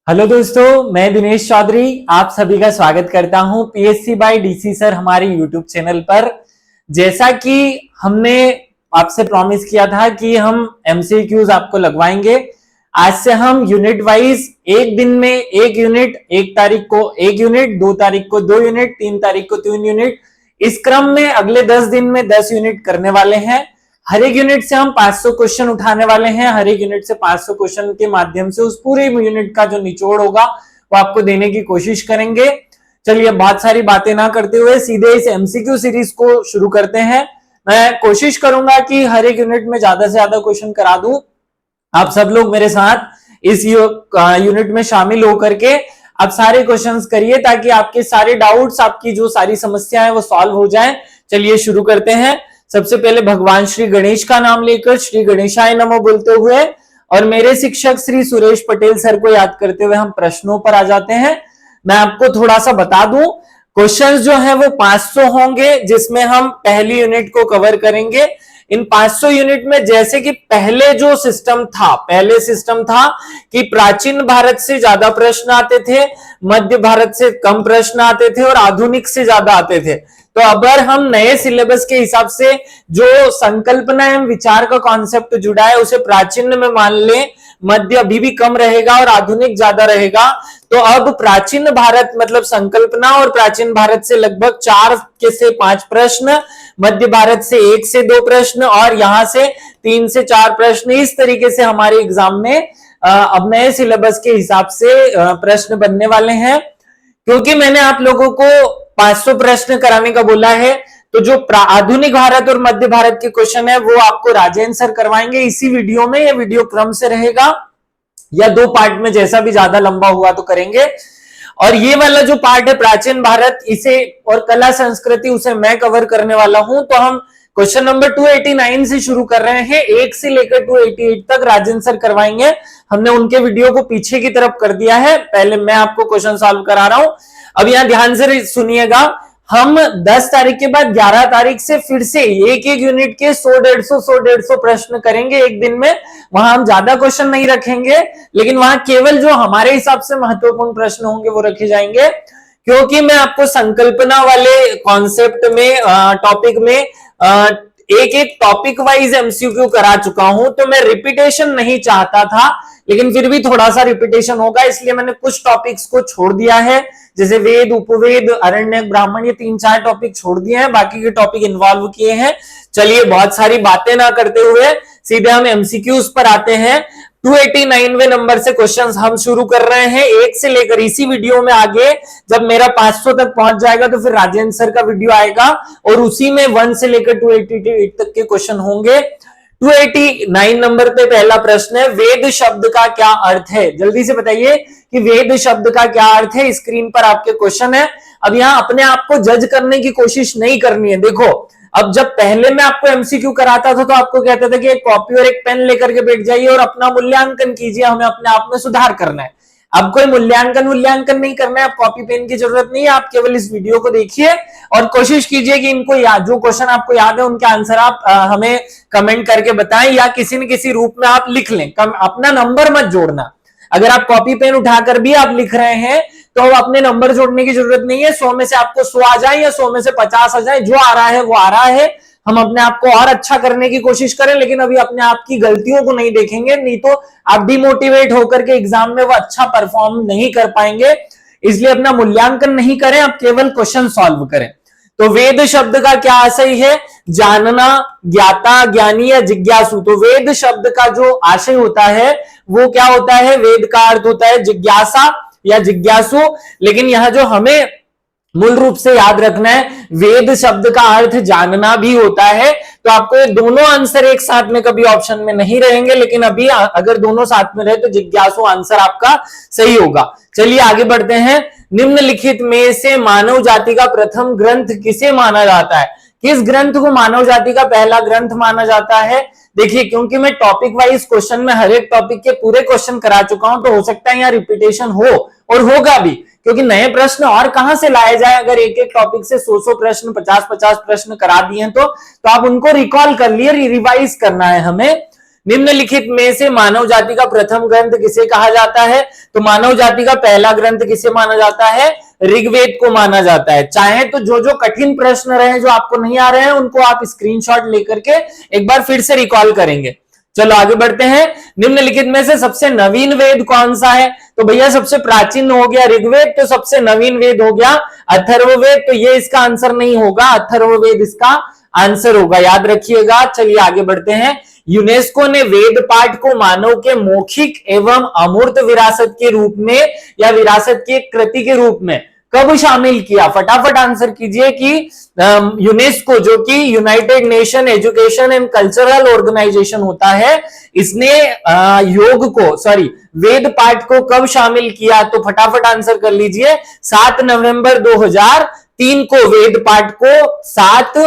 Hello दोस्तों, मैं दिनेश चौधरी आप सभी का स्वागत करता हूं पीएससी बाय डीसी सर हमारे यूट्यूब चैनल पर। जैसा कि हमने आपसे प्रॉमिस किया था कि हम एमसीक्यूज आपको लगवाएंगे। आज से हम यूनिट वाइज एक दिन में एक यूनिट, एक तारीख को एक यूनिट, 2 तारीख को 2 यूनिट, 3 तारीख को 3 यूनिट, इस क्रम में अगले 10 दिन में 10 यूनिट करने वाले हैं। हर एक यूनिट से हम 500 क्वेश्चन उठाने वाले हैं। हर एक यूनिट से 500 क्वेश्चन के माध्यम से उस पूरे यूनिट का जो निचोड़ होगा वो आपको देने की कोशिश करेंगे। चलिए बहुत सारी बातें ना करते हुए सीधे इस एमसीक्यू सीरीज को शुरू करते हैं। मैं कोशिश करूंगा कि हर एक यूनिट में ज्यादा से ज्यादा क्वेश्चन करा दूं। आप सब लोग मेरे साथ इस यूनिट में शामिल होकर के आप सारे क्वेश्चंस करिए ताकि आपके सारे डाउट्स, आपकी जो सारी समस्याएं हैं वो सॉल्व हो जाएं। चलिए शुरू करते हैं। सबसे पहले भगवान श्री गणेश का नाम लेकर श्री गणेशाय नमो बोलते हुए और मेरे शिक्षक श्री सुरेश पटेल सर को याद करते हुए हम प्रश्नों पर आ जाते हैं। मैं आपको थोड़ा सा बता दूं, क्वेश्चंस जो है वो 500 होंगे जिसमें हम पहली यूनिट को कवर करेंगे। इन 500 यूनिट में जैसे कि पहले सिस्टम था कि प्राचीन भारत से ज्यादा प्रश्न आते थे, मध्य भारत से कम प्रश्न आते थे और आधुनिक से ज्यादा आते थे। तो अगर हम नए सिलेबस के हिसाब से जो संकल्पना एवं विचार का कॉन्सेप्ट जुड़ा है उसे प्राचीन में मान लें, मध्य अभी भी कम रहेगा और आधुनिक ज्यादा रहेगा। तो अब प्राचीन भारत मतलब संकल्पना और प्राचीन भारत से लगभग 4 से 5 प्रश्न, मध्य भारत से 1 से 2 प्रश्न और यहां से 3 से 4 प्रश्न, इस तरीके से हमारे एग्जाम में अब नए सिलेबस के हिसाब से प्रश्न बनने वाले हैं। क्योंकि मैंने आप लोगों को 500 प्रश्न कराने का बोला है तो जो आधुनिक भारत और मध्य भारत के क्वेश्चन है वो आपको राजेंद्र सर करवाएंगे इसी वीडियो में। ये वीडियो क्रम से रहेगा या 2 पार्ट में, जैसा भी ज्यादा लंबा हुआ तो करेंगे। और ये वाला जो पार्ट है प्राचीन भारत, इसे और कला संस्कृति उसे मैं कवर करने वाला हूं। तो हम क्वेश्चन नंबर 289 से शुरू कर रहे हैं, 1 से लेकर 288 तक राजेंद्र सर करवाएंगे। हमने उनके वीडियो को पीछे की तरफ कर दिया है, पहले मैं आपको क्वेश्चन सॉल्व करा रहा हूं। अब यहां ध्यान से सुनिएगा, हम 10 तारीख के बाद 11 तारीख से फिर से एक यूनिट के 100-150 प्रश्न करेंगे एक दिन में। वहां हम ज्यादा क्वेश्चन नहीं रखेंगे, लेकिन वहां केवल जो हमारे हिसाब से महत्वपूर्ण प्रश्न होंगे वो रखे जाएंगे। क्योंकि मैं आपको संकल्पना वाले कॉन्सेप्ट में टॉपिक में एक टॉपिक वाइज एमसीक्यू करा चुका हूं, तो मैं रिपीटेशन नहीं चाहता था, लेकिन फिर भी थोड़ा सा रिपीटेशन होगा, इसलिए मैंने कुछ टॉपिक्स को छोड़ दिया है। जैसे वेद, उपवेद, अरण्यक, ब्राह्मण, ये 3-4 टॉपिक छोड़ दिए हैं, बाकी के टॉपिक इन्वॉल्व किए हैं। चलिए बहुत सारी बातें ना करते हुए सीधे हम एमसीक्यूज पर आते हैं। 289वें नंबर से क्वेश्चंस हम शुरू कर रहे हैं, 1 से लेकर इसी वीडियो में आगे जब मेरा 500 तक पहुंच जाएगा तो फिर राजेंद्र सर का वीडियो आएगा और उसी में 1 से लेकर 288 तक के क्वेश्चन होंगे। 289 नंबर पे पहला प्रश्न है, वेद शब्द का क्या अर्थ है? जल्दी से बताइए कि वेद शब्द का क्या अर्थ है। स्क्रीन पर आपके क्वेश्चन है। अब यहां अपने आप को जज करने की कोशिश नहीं करनी है। देखो, अब जब पहले मैं आपको एमसीक्यू कराता था तो आपको कहता था कि एक कॉपी और एक पेन लेकर के बैठ जाइए और अपना मूल्यांकन कीजिए, हमें अपने आप में सुधार करना है। अब कोई मूल्यांकन नहीं करना है, आप कॉपी पेन की जरूरत नहीं है, आप केवल इस वीडियो को देखिए और कोशिश कीजिए कि इनको याद, जो क्वेश्चन आपको याद है उनके आंसर आप हमें कमेंट करके बताएं या किसी न किसी रूप में आप लिख लें। अपना नंबर मत जोड़ना। अगर आप कॉपी पेन उठाकर भी आप लिख रहे हैं तो अपने नंबर जोड़ने की जरूरत नहीं है। 100 में से आपको 100 आ जाए या 100 में से 50 आ जाए, जो आ रहा है वो आ रहा है। हम अपने आप को और अच्छा करने की कोशिश करें, लेकिन अभी अपने आप की गलतियों को नहीं देखेंगे, नहीं तो आप डिमोटिवेट होकर के एग्जाम में वो अच्छा परफॉर्म नहीं कर पाएंगे। इसलिए अपना मूल्यांकन नहीं करें, आप केवल क्वेश्चन सॉल्व करें। तो वेद शब्द का क्या आशय है? जानना, ज्ञाता, ज्ञानी या जिज्ञासु। तो वेद शब्द का जो आशय होता है वो क्या होता है? वेद का अर्थ होता है जिज्ञासा या जिज्ञासु। लेकिन यहां जो हमें मूल रूप से याद रखना है, वेद शब्द का अर्थ जानना भी होता है। तो आपको ये दोनों आंसर एक साथ में कभी ऑप्शन में नहीं रहेंगे, लेकिन अभी अगर दोनों साथ में रहे तो जिज्ञासु आंसर आपका सही होगा। चलिए आगे बढ़ते हैं। निम्नलिखित में से मानव जाति का प्रथम ग्रंथ किसे माना जाता है? किस ग्रंथ को मानव जाति का पहला ग्रंथ माना जाता है? देखिए, क्योंकि मैं टॉपिक वाइज क्वेश्चन में हर एक टॉपिक के पूरे क्वेश्चन करा चुका हूं, तो हो सकता है यहाँ रिपीटेशन हो और होगा भी, क्योंकि नए प्रश्न और कहां से लाए जाए। अगर एक एक टॉपिक से 100 प्रश्न, 50-50 प्रश्न करा दिए तो आप उनको रिकॉल कर लिए, रिवाइज करना है हमें। निम्नलिखित में से मानव जाति का प्रथम ग्रंथ किसे कहा जाता है? तो मानव जाति का पहला ग्रंथ किसे माना जाता है? ऋग्वेद को माना जाता है। चाहे तो जो जो कठिन प्रश्न रहे जो आपको नहीं आ रहे हैं उनको आप स्क्रीनशॉट लेकर के एक बार फिर से रिकॉल करेंगे। चलो आगे बढ़ते हैं। निम्नलिखित में से सबसे नवीन वेद कौन सा है? तो भैया सबसे प्राचीन हो गया ऋग्वेद, तो सबसे नवीन वेद हो गया अथर्ववेद। तो ये इसका आंसर नहीं होगा, अथर्ववेद इसका आंसर होगा, याद रखिएगा। चलिए आगे बढ़ते हैं। यूनेस्को ने वेद पाठ को मानव के मौखिक एवं अमूर्त विरासत के रूप में या विरासत की एक कृति के रूप में कब शामिल किया? फटाफट आंसर कीजिए कि यूनेस्को जो कि united nation education and cultural organisation होता है, इसने वेद पाठ को कब शामिल किया? तो फटाफट आंसर कर लीजिए। 7 नवंबर 2003 को वेद पाठ को 7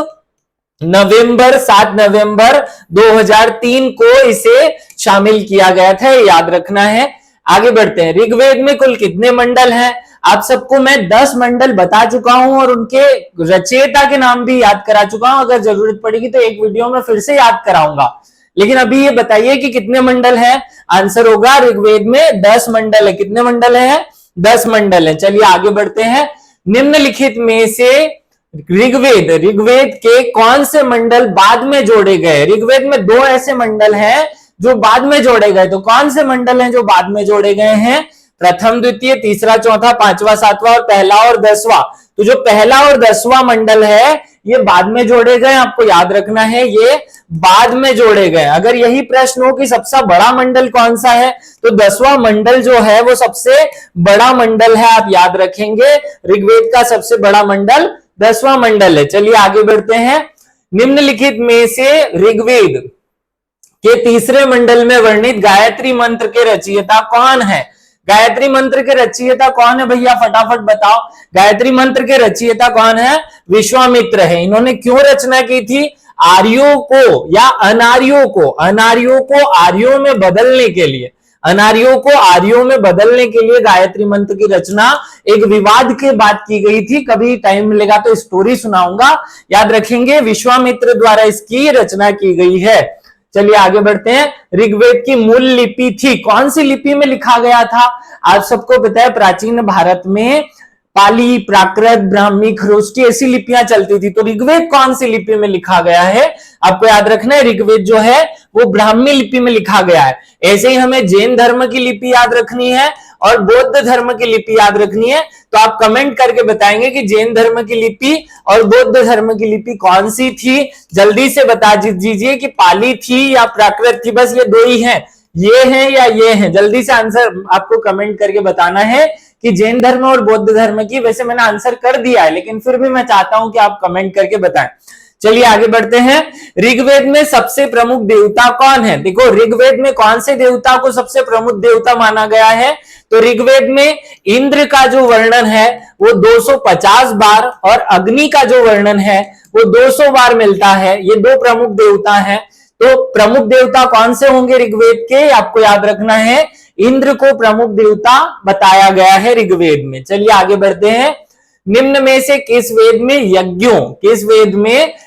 नवंबर 2003 को इसे शामिल किया गया था, याद रखना है। आगे बढ़ते हैं। ऋग्वेद में कुल कितने मंडल हैं? आप सबको मैं 10 मंडल बता चुका हूं और उनके रचयिता के नाम भी याद करा चुका हूं। अगर जरूरत पड़ेगी तो एक वीडियो में फिर से याद कराऊंगा, लेकिन अभी ये बताइए कि कितने मंडल हैं? आंसर होगा ऋग्वेद में 10 मंडल है। कितने मंडल हैं? 10 मंडल है। चलिए आगे बढ़ते हैं। निम्नलिखित में से ऋग्वेद के कौन से मंडल बाद में जोड़े गए? ऋग्वेद में 2 ऐसे मंडल हैं जो बाद में जोड़े गए। तो कौन से मंडल हैं जो बाद में जोड़े गए हैं? प्रथम, द्वितीय, तीसरा, चौथा, पांचवा, सातवां और पहला और 10वां। तो जो पहला और 10वां मंडल है ये बाद में जोड़े गए, आपको याद रखना है, ये बाद में जोड़े गए। अगर यही प्रश्न हो कि सबसे बड़ा मंडल कौन सा है, तो 10वां मंडल जो है वो सबसे बड़ा मंडल है, आप याद रखेंगे। ऋग्वेद का सबसे बड़ा मंडल 10वां मंडल है। चलिए आगे बढ़ते हैं। निम्नलिखित में से ऋग्वेद के तीसरे मंडल में वर्णित गायत्री मंत्र के रचयिता कौन है? गायत्री मंत्र के रचयिता कौन है भैया? फटाफट बताओ। गायत्री मंत्र के रचयिता कौन है? विश्वामित्र है। इन्होंने क्यों रचना की थी? आर्यों को या अनार्यों को आर्यों में बदलने के लिए, अनार्यों को आर्यों में बदलने के लिए गायत्री मंत्र की रचना एक विवाद के बाद की गई थी। कभी टाइम मिलेगा तो स्टोरी सुनाऊंगा, याद रखेंगे। विश्वामित्र द्वारा इसकी रचना की गई है। चलिए आगे बढ़ते हैं। ऋग्वेद की मूल लिपि थी, कौन सी लिपि में लिखा गया था? आप सबको पता है प्राचीन भारत में पाली, प्राकृत, ब्राह्मी, खरोष्टी ऐसी लिपियां चलती थी। तो ऋग्वेद कौन सी लिपि में लिखा गया है? आपको याद रखना है, ऋग्वेद जो है वो ब्राह्मी लिपि में लिखा गया है। ऐसे ही हमें जैन धर्म की लिपि याद रखनी है और बौद्ध धर्म की लिपि याद रखनी है। तो आप कमेंट करके बताएंगे कि जैन धर्म की लिपि और बौद्ध धर्म की लिपि कौन सी थी। जल्दी से बता दीजिए कि पाली थी या प्राकृत थी। बस ये 2 ही हैं, ये हैं या ये हैं। जल्दी से आंसर आपको कमेंट करके बताना है कि जैन धर्म और बौद्ध धर्म की। वैसे मैंने आंसर कर दिया है, लेकिन फिर भी मैं चाहता हूं कि आप कमेंट करके बताएं। चलिए आगे बढ़ते हैं। ऋग्वेद में सबसे प्रमुख देवता कौन है? देखो ऋग्वेद में कौन से देवता को सबसे प्रमुख देवता माना गया है? तो ऋग्वेद में इंद्र का जो वर्णन है वो 250 बार और अग्नि का जो वर्णन है वो 200 बार मिलता है। ये 2 प्रमुख देवता हैं। तो प्रमुख देवता कौन से होंगे ऋग्वेद के? आपको याद रखना है, इंद्र को प्रमुख देवता बताया गया है ऋग्वेद में। चलिए आगे बढ़ते हैं। निम्न में से किस वेद में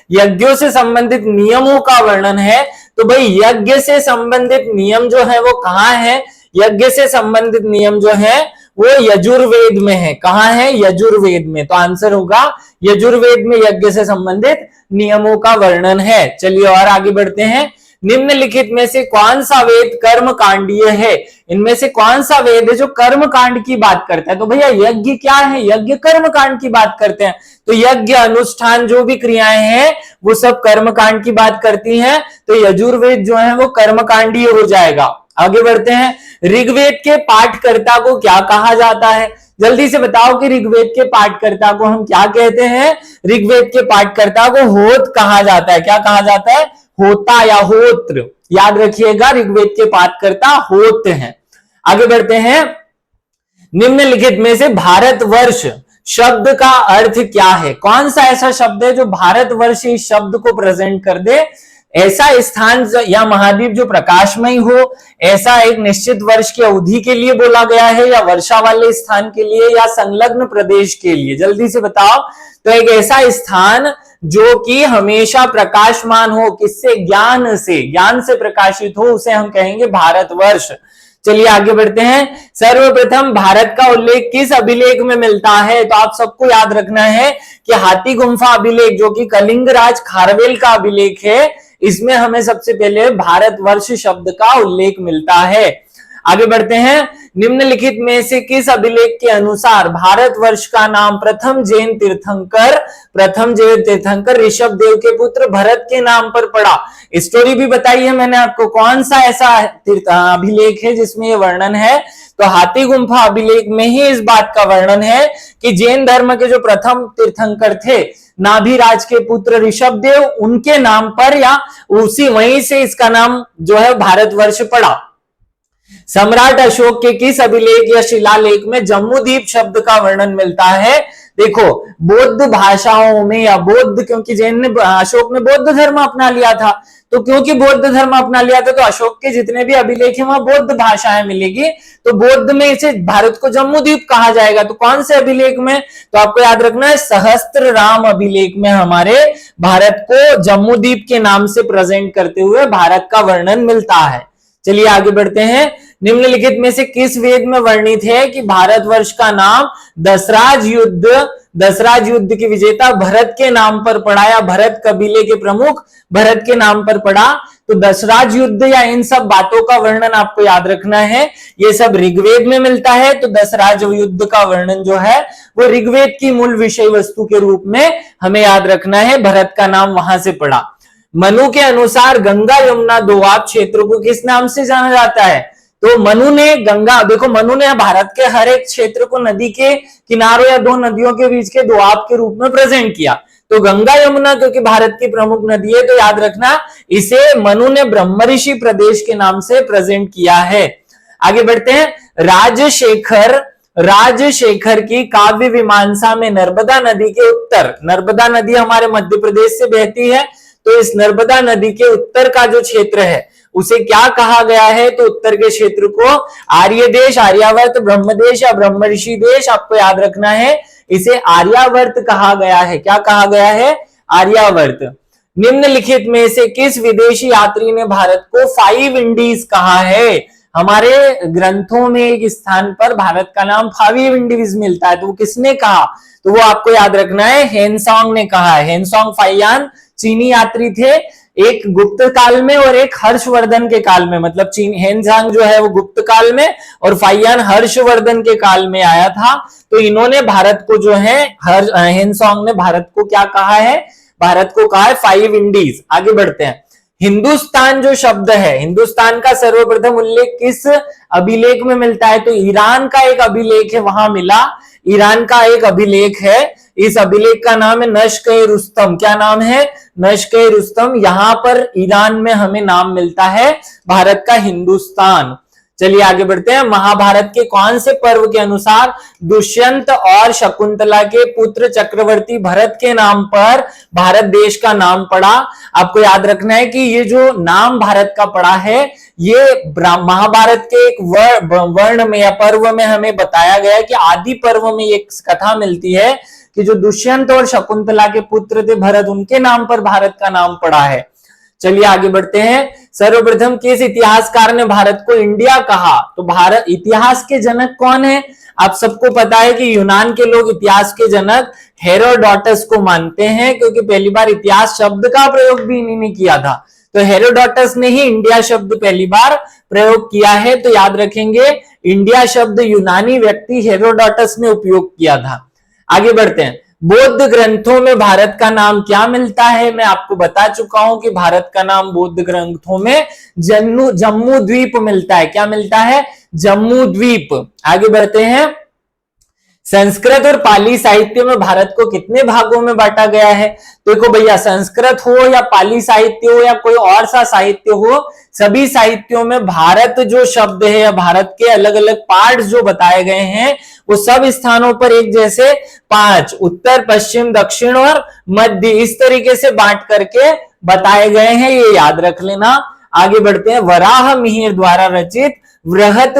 यज्ञों से संबंधित नियमों का वर्णन है? तो भाई यज्ञ से संबंधित नियम जो है वो कहाँ है? यज्ञ से संबंधित नियम जो है वो यजुर्वेद में है। कहाँ है? यजुर्वेद में। तो आंसर होगा यजुर्वेद में यज्ञ से संबंधित नियमों का वर्णन है। चलिए और आगे बढ़ते हैं। निम्नलिखित में से कौन सा वेद कर्म कांडीय है? इनमें से कौन सा वेद है जो कर्म कांड की बात करता है? तो भैया यज्ञ क्या है? यज्ञ कर्म कांड की बात करते हैं। तो यज्ञ अनुष्ठान जो भी क्रियाएं हैं वो सब कर्म कांड की बात करती हैं। तो यजुर्वेद जो है वो कर्म कांडीय हो जाएगा। आगे बढ़ते हैं। ऋग्वेद के पाठकर्ता को क्या कहा जाता है? जल्दी से बताओ कि ऋग्वेद के पाठकर्ता को हम क्या कहते हैं? ऋग्वेद के पाठकर्ता को होत कहा जाता है। क्या कहा जाता है? होता या होत्र। याद रखिएगा, ऋग्वेद के पाठकर्ता होत हैं। आगे बढ़ते हैं। निम्नलिखित में से भारतवर्ष शब्द का अर्थ क्या है? कौन सा ऐसा शब्द है जो भारतवर्ष इस शब्द को प्रेजेंट कर दे? ऐसा स्थान या महाद्वीप जो प्रकाशमय हो, ऐसा एक निश्चित वर्ष की अवधि के लिए बोला गया है, या वर्षा वाले स्थान के लिए, या संलग्न प्रदेश के लिए? जल्दी से बताओ। तो एक ऐसा स्थान जो कि हमेशा प्रकाशमान हो, किससे? ज्ञान से प्रकाशित हो, उसे हम कहेंगे भारतवर्ष। चलिए आगे बढ़ते हैं। सर्वप्रथम भारत का उल्लेख किस अभिलेख में मिलता है? तो आप सबको याद रखना है कि हाथी गुम्फा अभिलेख, जो कि कलिंगराज खारवेल का अभिलेख है, इसमें हमें सबसे पहले भारतवर्ष शब्द का उल्लेख मिलता है। आगे बढ़ते हैं। निम्नलिखित में से किस अभिलेख के अनुसार भारतवर्ष का नाम प्रथम जैन तीर्थंकर ऋषभ देव के पुत्र भरत के नाम पर पड़ा? स्टोरी भी बताई है मैंने आपको। कौन सा ऐसा अभिलेख है जिसमें यह वर्णन है? तो हाथी गुम्फा अभिलेख में ही इस बात का वर्णन है कि जैन धर्म के जो प्रथम तीर्थंकर थे, नाभिराज के पुत्र ऋषभ देव, उनके नाम पर या उसी वहीं से इसका नाम जो है भारतवर्ष पड़ा। सम्राट अशोक के किस अभिलेख या शिलालेख में जम्बूद्वीप शब्द का वर्णन मिलता है? देखो, बौद्ध भाषाओं में या बौद्ध, क्योंकि अशोक ने बौद्ध धर्म अपना लिया था, तो क्योंकि बौद्ध धर्म अपना लिया था तो अशोक के जितने भी अभिलेख हैं वहां बौद्ध भाषाएं मिलेगी, तो बौद्ध में इसे भारत को जम्बूद्वीप कहा जाएगा। तो कौन से अभिलेख में? तो आपको याद रखना है, सहस्त्रराम अभिलेख में हमारे भारत को जम्बूद्वीप के नाम से प्रेजेंट करते हुए भारत का वर्णन मिलता है। चलिए आगे बढ़ते हैं। निम्नलिखित में से किस वेद में वर्णित है कि भारतवर्ष का नाम दशराज युद्ध के विजेता भरत के नाम पर पड़ा, या भरत कबीले के प्रमुख भरत के नाम पर पड़ा? तो दशराज युद्ध या इन सब बातों का वर्णन आपको याद रखना है, ये सब ऋग्वेद में मिलता है। तो दशराज युद्ध का वर्णन जो है वो ऋग्वेद की मूल विषय वस्तु के रूप में हमें याद रखना है, भरत का नाम वहां से पड़ा। मनु के अनुसार गंगा यमुना दोआब क्षेत्र को किस नाम से जाना जाता है? तो मनु ने मनु ने भारत के हर एक क्षेत्र को नदी के किनारों या दो नदियों के बीच के दोआब के रूप में प्रेजेंट किया। तो गंगा यमुना क्योंकि भारत की प्रमुख नदी है, तो याद रखना इसे मनु ने ब्रह्मऋषि प्रदेश के नाम से प्रेजेंट किया है। आगे बढ़ते हैं। राजशेखर की काव्य मीमांसा में नर्मदा नदी के उत्तर, नर्मदा नदी हमारे मध्य प्रदेश से बहती है, तो इस नर्मदा नदी के उत्तर का जो क्षेत्र है उसे क्या कहा गया है? तो उत्तर के क्षेत्र को आर्य देश, आर्यावर्त, ब्रह्मदेश या ब्रह्मऋषि देश, आपको याद रखना है, इसे आर्यावर्त कहा गया है। क्या कहा गया है? आर्यावर्त। निम्नलिखित में से किस विदेशी यात्री ने भारत को 5 इंडीज कहा है? हमारे ग्रंथों में एक स्थान पर भारत का नाम 5 इंडीज मिलता है, तो वो किसने कहा? तो वो आपको याद रखना है, हेनसोंग ने कहा है। हेनसोंग फाइयान चीनी यात्री थे, एक गुप्त काल में और एक हर्षवर्धन के काल में। मतलब हेनजांग जो है वो गुप्त काल में और फाइयान हर्षवर्धन के काल में आया था। तो इन्होंने भारत को जो है, हेनसोंग ने भारत को क्या कहा है? भारत को कहा है 5 इंडीज। आगे बढ़ते हैं। हिंदुस्तान जो शब्द है, हिंदुस्तान का सर्वप्रथम उल्लेख किस अभिलेख में मिलता है? तो ईरान का एक अभिलेख है, वहां मिला। ईरान का एक अभिलेख है, इस अभिलेख का नाम है नश्क-ए-रुस्तम। क्या नाम है? नश्क-ए-रुस्तम। यहां पर ईरान में हमें नाम मिलता है भारत का हिंदुस्तान। चलिए आगे बढ़ते हैं। महाभारत के कौन से पर्व के अनुसार दुष्यंत और शकुंतला के पुत्र चक्रवर्ती भरत के नाम पर भारत देश का नाम पड़ा? आपको याद रखना है कि ये जो नाम भारत का पड़ा है, ये महाभारत के एक वर्ण में या पर्व में हमें बताया गया है कि आदि पर्व में एक कथा मिलती है कि जो दुष्यंत और शकुंतला के पुत्र थे भरत, उनके नाम पर भारत का नाम पड़ा है। चलिए आगे बढ़ते हैं। सर्वप्रथम किस इतिहासकार ने भारत को इंडिया कहा? तो भारत इतिहास के जनक कौन है? आप सबको पता है कि यूनान के लोग इतिहास के जनक हेरोडोटस को मानते हैं, क्योंकि पहली बार इतिहास शब्द का प्रयोग भी इन्हीं ने किया था। तो हेरोडोटस ने ही इंडिया शब्द पहली बार प्रयोग किया है। तो याद रखेंगे, इंडिया शब्द यूनानी व्यक्ति हेरोडोटस ने उपयोग किया था। आगे बढ़ते हैं। बौद्ध ग्रंथों में भारत का नाम क्या मिलता है? मैं आपको बता चुका हूं कि भारत का नाम बौद्ध ग्रंथों में जम्मू द्वीप मिलता है। क्या मिलता है? जम्मू द्वीप। आगे बढ़ते हैं। संस्कृत और पाली साहित्य में भारत को कितने भागों में बांटा गया है? देखो भैया, संस्कृत हो या पाली साहित्य हो या कोई और सा साहित्य हो, सभी साहित्यों में भारत जो शब्द है या भारत के अलग अलग पार्ट जो बताए गए हैं वो सब स्थानों पर एक जैसे 5 उत्तर, पश्चिम, दक्षिण और मध्य इस तरीके से बांट करके बताए गए हैं, ये याद रख लेना। आगे बढ़ते हैं। वराह मिहिर द्वारा रचित वृहत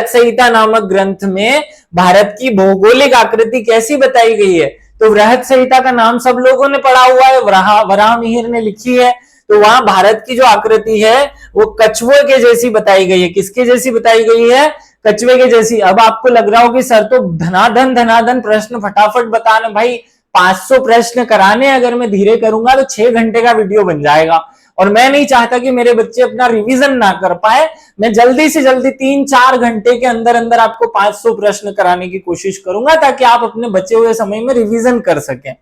संहिता नामक ग्रंथ में भारत की भौगोलिक आकृति कैसी बताई गई है? तो वृहत संहिता का नाम सब लोगों ने पढ़ा हुआ है, वराह मिहिर ने लिखी है। तो वहां भारत की जो आकृति है वो कछुए के जैसी बताई गई है। किसके जैसी बताई गई है? कछुए के जैसी। अब आपको लग रहा हो कि सर तो धनाधन प्रश्न फटाफट बताना, भाई 500 प्रश्न कराने अगर मैं धीरे करूंगा तो 6 घंटे का वीडियो बन जाएगा, और मैं नहीं चाहता कि मेरे बच्चे अपना रिवीजन ना कर पाए। मैं जल्दी से जल्दी 3-4 घंटे के अंदर अंदर आपको 500 प्रश्न कराने की कोशिश करूंगा, ताकि आप अपने बचे हुए समय में रिवीजन कर सकें।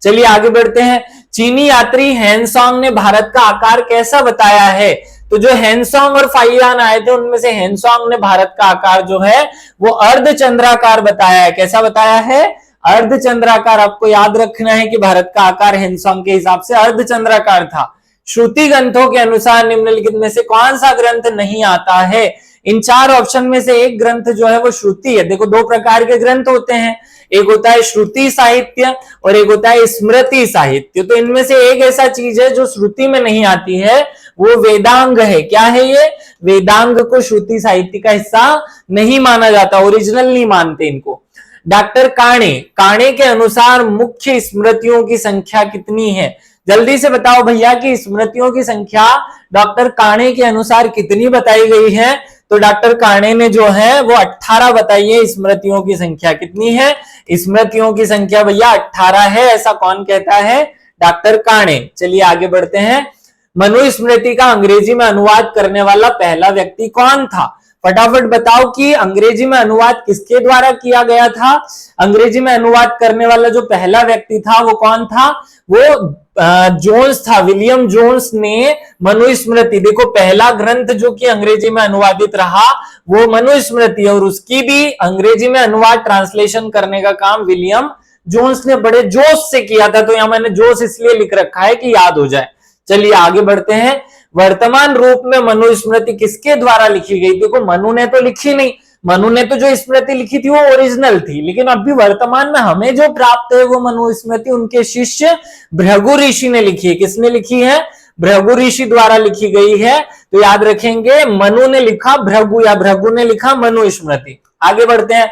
चलिए आगे बढ़ते हैं। चीनी यात्री हेनसोंग ने भारत का आकार कैसा बताया है? तो जो हेनसोंग और फाइयान आए थे उनमें से हेनसोंग ने भारत का आकार जो है वो अर्धचंद्राकार बताया है। कैसा बताया है? अर्धचंद्राकार। आपको याद रखना है कि भारत का आकार हेनसोंग के हिसाब से अर्धचंद्राकार था। श्रुति ग्रंथों के अनुसार निम्नलिखित में से कौन सा ग्रंथ नहीं आता है? इन 4 ऑप्शन में से एक ग्रंथ जो है वो श्रुति है। देखो 2 प्रकार के ग्रंथ होते हैं, एक होता है श्रुति साहित्य और एक होता है स्मृति साहित्य। तो इनमें से एक ऐसा चीज है जो श्रुति में नहीं आती है, वो वेदांग है। क्या है ये? वेदांग को श्रुति साहित्य का हिस्सा नहीं माना जाता, ओरिजिनल नहीं मानते इनको। डॉक्टर काणे के अनुसार मुख्य स्मृतियों की संख्या कितनी है? जल्दी से बताओ भैया कि स्मृतियों की संख्या डॉक्टर काणे के अनुसार कितनी बताई गई है? तो डॉक्टर काणे ने जो है वो 18 बताई है। स्मृतियों की संख्या कितनी है? स्मृतियों की संख्या भैया 18 है। ऐसा कौन कहता है? डॉक्टर काणे। चलिए आगे बढ़ते हैं। मनुस्मृति का अंग्रेजी में अनुवाद करने वाला पहला व्यक्ति कौन था? फटाफट बताओ कि अंग्रेजी में अनुवाद किसके द्वारा किया गया था? अंग्रेजी में अनुवाद करने वाला जो पहला व्यक्ति था वो कौन था? वो जोन्स था। विलियम जोन्स ने मनुस्मृति, देखो पहला ग्रंथ जो कि अंग्रेजी में अनुवादित रहा वो मनुस्मृति, और उसकी भी अंग्रेजी में अनुवाद ट्रांसलेशन करने का काम विलियम जोन्स ने बड़े जोश से किया था। तो यहां मैंने जोश इसलिए लिख रखा है कि याद हो जाए। चलिए आगे बढ़ते हैं। वर्तमान रूप में मनुस्मृति किसके द्वारा लिखी गई? देखो मनु ने तो लिखी नहीं, मनु ने तो जो स्मृति लिखी थी वो ओरिजिनल थी, लेकिन अभी वर्तमान में हमें जो प्राप्त है वो मनुस्मृति उनके शिष्य भृगु ऋषि ने लिखी है। किसने लिखी है? भृगु ऋषि द्वारा लिखी गई है। तो याद रखेंगे, मनु ने लिखा भृगु या भृगु ने लिखा मनुस्मृति। आगे बढ़ते हैं।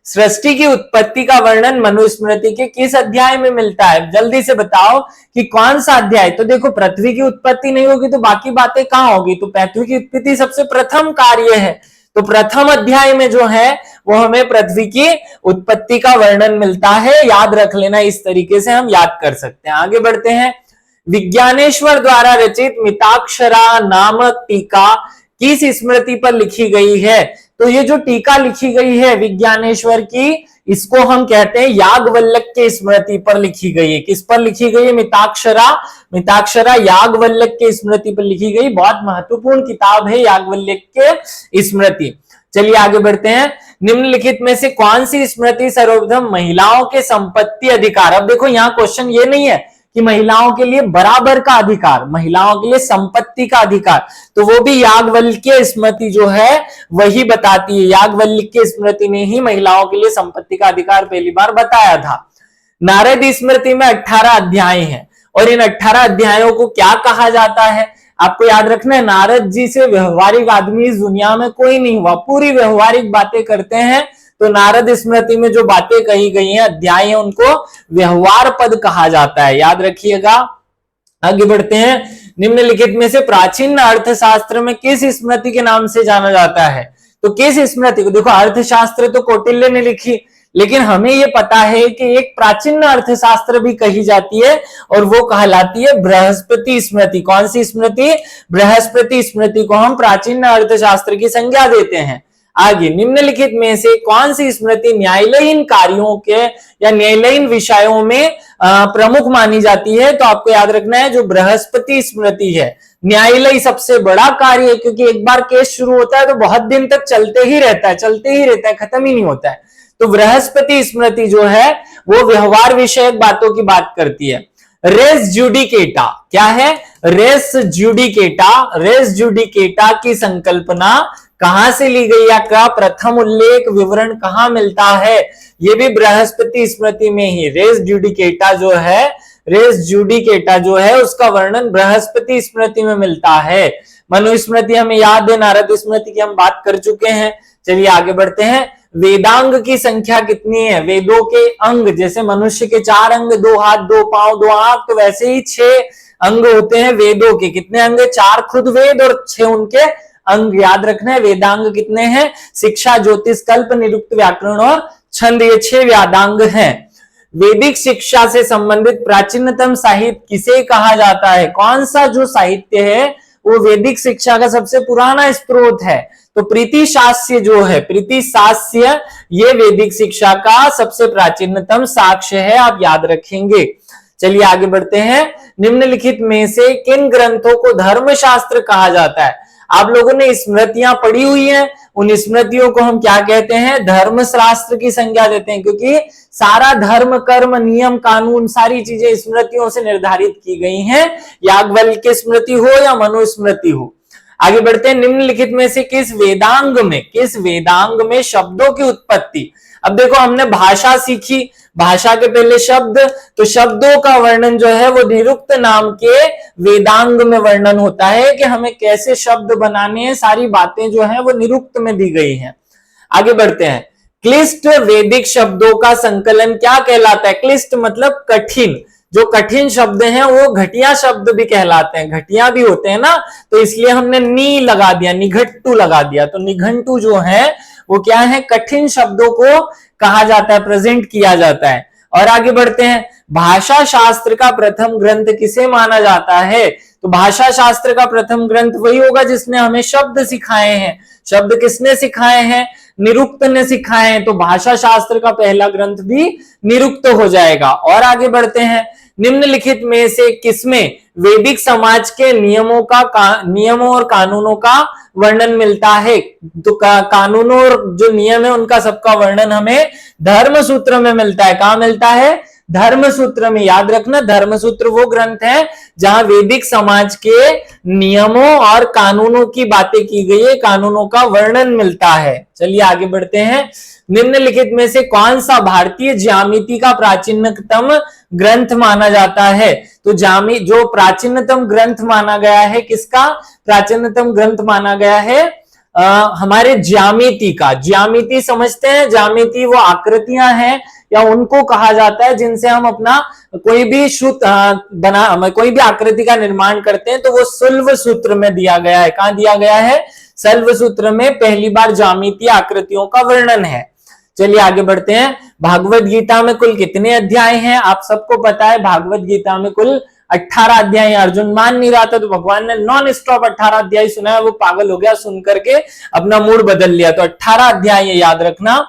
सृष्टि की उत्पत्ति का वर्णन मनुस्मृति के किस अध्याय में मिलता है? जल्दी से बताओ कि कौन सा अध्याय। तो देखो पृथ्वी की उत्पत्ति नहीं होगी तो बाकी बातें कहां होगी? तो पृथ्वी की उत्पत्ति सबसे प्रथम कार्य है, तो प्रथम अध्याय में जो है वो हमें पृथ्वी की उत्पत्ति का वर्णन मिलता है। याद रख लेना, इस तरीके से हम याद कर सकते हैं। आगे बढ़ते हैं। विज्ञानेश्वर द्वारा रचित मिताक्षरा नामक टीका किस स्मृति पर लिखी गई है? तो ये जो टीका लिखी गई है विज्ञानेश्वर की, इसको हम कहते हैं याज्ञवल्क्य स्मृति पर लिखी गई है। किस पर लिखी गई है? मिताक्षरा याज्ञवल्क्य स्मृति पर लिखी गई। बहुत महत्वपूर्ण किताब है याज्ञवल्क्य स्मृति। चलिए आगे बढ़ते हैं। निम्नलिखित में से कौन सी स्मृति सर्वप्रथम महिलाओं के संपत्ति अधिकार? अब देखो यहाँ क्वेश्चन ये नहीं है कि महिलाओं के लिए बराबर का अधिकार, महिलाओं के लिए संपत्ति का अधिकार, तो वो भी याज्ञवल्क्य स्मृति जो है वही बताती है। याज्ञवल्क्य स्मृति ने ही महिलाओं के लिए संपत्ति का अधिकार पहली बार बताया था। नारद स्मृति में 18 अध्याय हैं, और इन 18 अध्यायों को क्या कहा जाता है? आपको याद रखना है, नारद जी से व्यवहारिक आदमी इस दुनिया में कोई नहीं हुआ, पूरी व्यवहारिक बातें करते हैं। तो नारद स्मृति में जो बातें कही गई हैं, अध्याय है, उनको व्यवहार पद कहा जाता है। याद रखिएगा। आगे बढ़ते हैं। निम्नलिखित में से प्राचीन अर्थशास्त्र में किस स्मृति के नाम से जाना जाता है? तो किस स्मृति को? देखो अर्थशास्त्र तो कौटिल्य ने लिखी, लेकिन हमें यह पता है कि एक प्राचीन अर्थशास्त्र भी कही जाती है, और वो कहलाती है बृहस्पति स्मृति। कौन सी स्मृति? बृहस्पति स्मृति को हम प्राचीन अर्थशास्त्र की संज्ञा देते हैं। आगे, निम्नलिखित में से कौन सी स्मृति न्यायालयीन कार्यों के या न्यायालयीन विषयों में प्रमुख मानी जाती है? तो आपको याद रखना है जो बृहस्पति स्मृति है, न्यायालय सबसे बड़ा कार्य है, क्योंकि एक बार केस शुरू होता है तो बहुत दिन तक चलते ही रहता है, खत्म ही नहीं होता है। तो बृहस्पति स्मृति जो है वो व्यवहार विषयक बातों की बात करती है। रेस जुडिकेटा क्या है? रेस जुडिकेटा की संकल्पना कहां से ली गई या का प्रथम उल्लेख विवरण कहां मिलता है? ये भी बृहस्पति स्मृति में ही। रेस जुडिकेटा जो है उसका वर्णन बृहस्पति स्मृति में मिलता है। मनुस्मृति हमें याद है, नारद स्मृति की हम बात कर चुके हैं। चलिए आगे बढ़ते हैं। वेदांग की संख्या कितनी है, वेदों के अंग, जैसे मनुष्य के 4 अंग, 2 हाथ 2 पांव 2 आंख, तो वैसे ही 6 अंग होते हैं वेदों के। कितने अंग? 4 खुद वेद और 6 उनके अंग। याद रखना है वेदांग कितने हैं? शिक्षा, ज्योतिष, कल्प, निरुक्त, व्याकरण और छंद, ये 6 वेदांग हैं। वैदिक शिक्षा से संबंधित प्राचीनतम साहित्य किसे कहा जाता है? कौन सा जो साहित्य है वो वैदिक शिक्षा का सबसे पुराना स्रोत है? तो प्रीतिशास्य जो है, प्रीतिशास्य, ये वैदिक शिक्षा का सबसे प्राचीनतम साक्ष्य है, आप याद रखेंगे। चलिए आगे बढ़ते हैं। निम्नलिखित में से किन ग्रंथों को धर्मशास्त्र कहा जाता है? आप लोगों ने स्मृतियां पढ़ी हुई हैं, उन स्मृतियों को हम क्या कहते हैं? धर्मशास्त्र की संज्ञा देते हैं, क्योंकि सारा धर्म, कर्म, नियम, कानून, सारी चीजें स्मृतियों से निर्धारित की गई हैं, याज्ञवल्क्य स्मृति हो या मनुस्मृति हो। आगे बढ़ते हैं। निम्नलिखित में से किस वेदांग में शब्दों की उत्पत्ति? अब देखो, हमने भाषा सीखी, भाषा के पहले शब्द, तो शब्दों का वर्णन जो है वो निरुक्त नाम के वेदांग में वर्णन होता है कि हमें कैसे शब्द बनाने हैं, सारी बातें जो है वो निरुक्त में दी गई हैं। आगे बढ़ते हैं। क्लिष्ट वैदिक शब्दों का संकलन क्या कहलाता है? क्लिष्ट मतलब कठिन, जो कठिन शब्द हैं वो घटिया शब्द भी कहलाते हैं, घटिया भी होते हैं ना, तो इसलिए हमने नी लगा दिया, निघट्टू लगा दिया। तो निघंटू जो है वो क्या है? कठिन शब्दों को कहा जाता है, प्रेजेंट किया जाता है। और आगे बढ़ते हैं। भाषा शास्त्र का प्रथम ग्रंथ किसे माना जाता है? तो भाषा शास्त्र का प्रथम ग्रंथ वही होगा जिसने हमें शब्द सिखाए हैं। शब्द किसने सिखाए हैं? निरुक्त ने सिखाए हैं, तो भाषा शास्त्र का पहला ग्रंथ भी निरुक्त हो जाएगा। और आगे बढ़ते हैं। निम्नलिखित में से किसमें वैदिक समाज के नियमों और कानूनों का वर्णन मिलता है? तो कानूनों और जो नियम है उनका सबका वर्णन हमें धर्मसूत्र में मिलता है। कहां मिलता है? धर्मसूत्र में। याद रखना, धर्मसूत्र वो ग्रंथ है जहां वैदिक समाज के नियमों और कानूनों की बातें की गई है, कानूनों का वर्णन मिलता है। चलिए आगे बढ़ते हैं। निम्नलिखित में से कौन सा भारतीय ज्यामिति का प्राचीनतम ग्रंथ माना जाता है? तो जो प्राचीनतम ग्रंथ माना गया है, किसका प्राचीनतम ग्रंथ माना गया है? हमारे ज्यामिति का। ज्यामिति समझते हैं? ज्यामिति वो आकृतियां हैं या उनको कहा जाता है जिनसे हम अपना कोई भी कोई भी आकृति का निर्माण करते हैं, तो वो शल्व सूत्र में दिया गया है। कहां दिया गया है? शल्व सूत्र में पहली बार ज्यामितीय आकृतियों का वर्णन है। चलिए आगे बढ़ते हैं। भागवत गीता में कुल कितने अध्याय हैं? आप सबको पता है भागवत गीता में कुल 18 अध्याय। अर्जुन मान नहीं रहा था तो भगवान ने नॉन स्टॉप 18 अध्याय सुनाया, वो पागल हो गया, सुन करके अपना मूड बदल लिया। तो 18 अध्याय याद रखना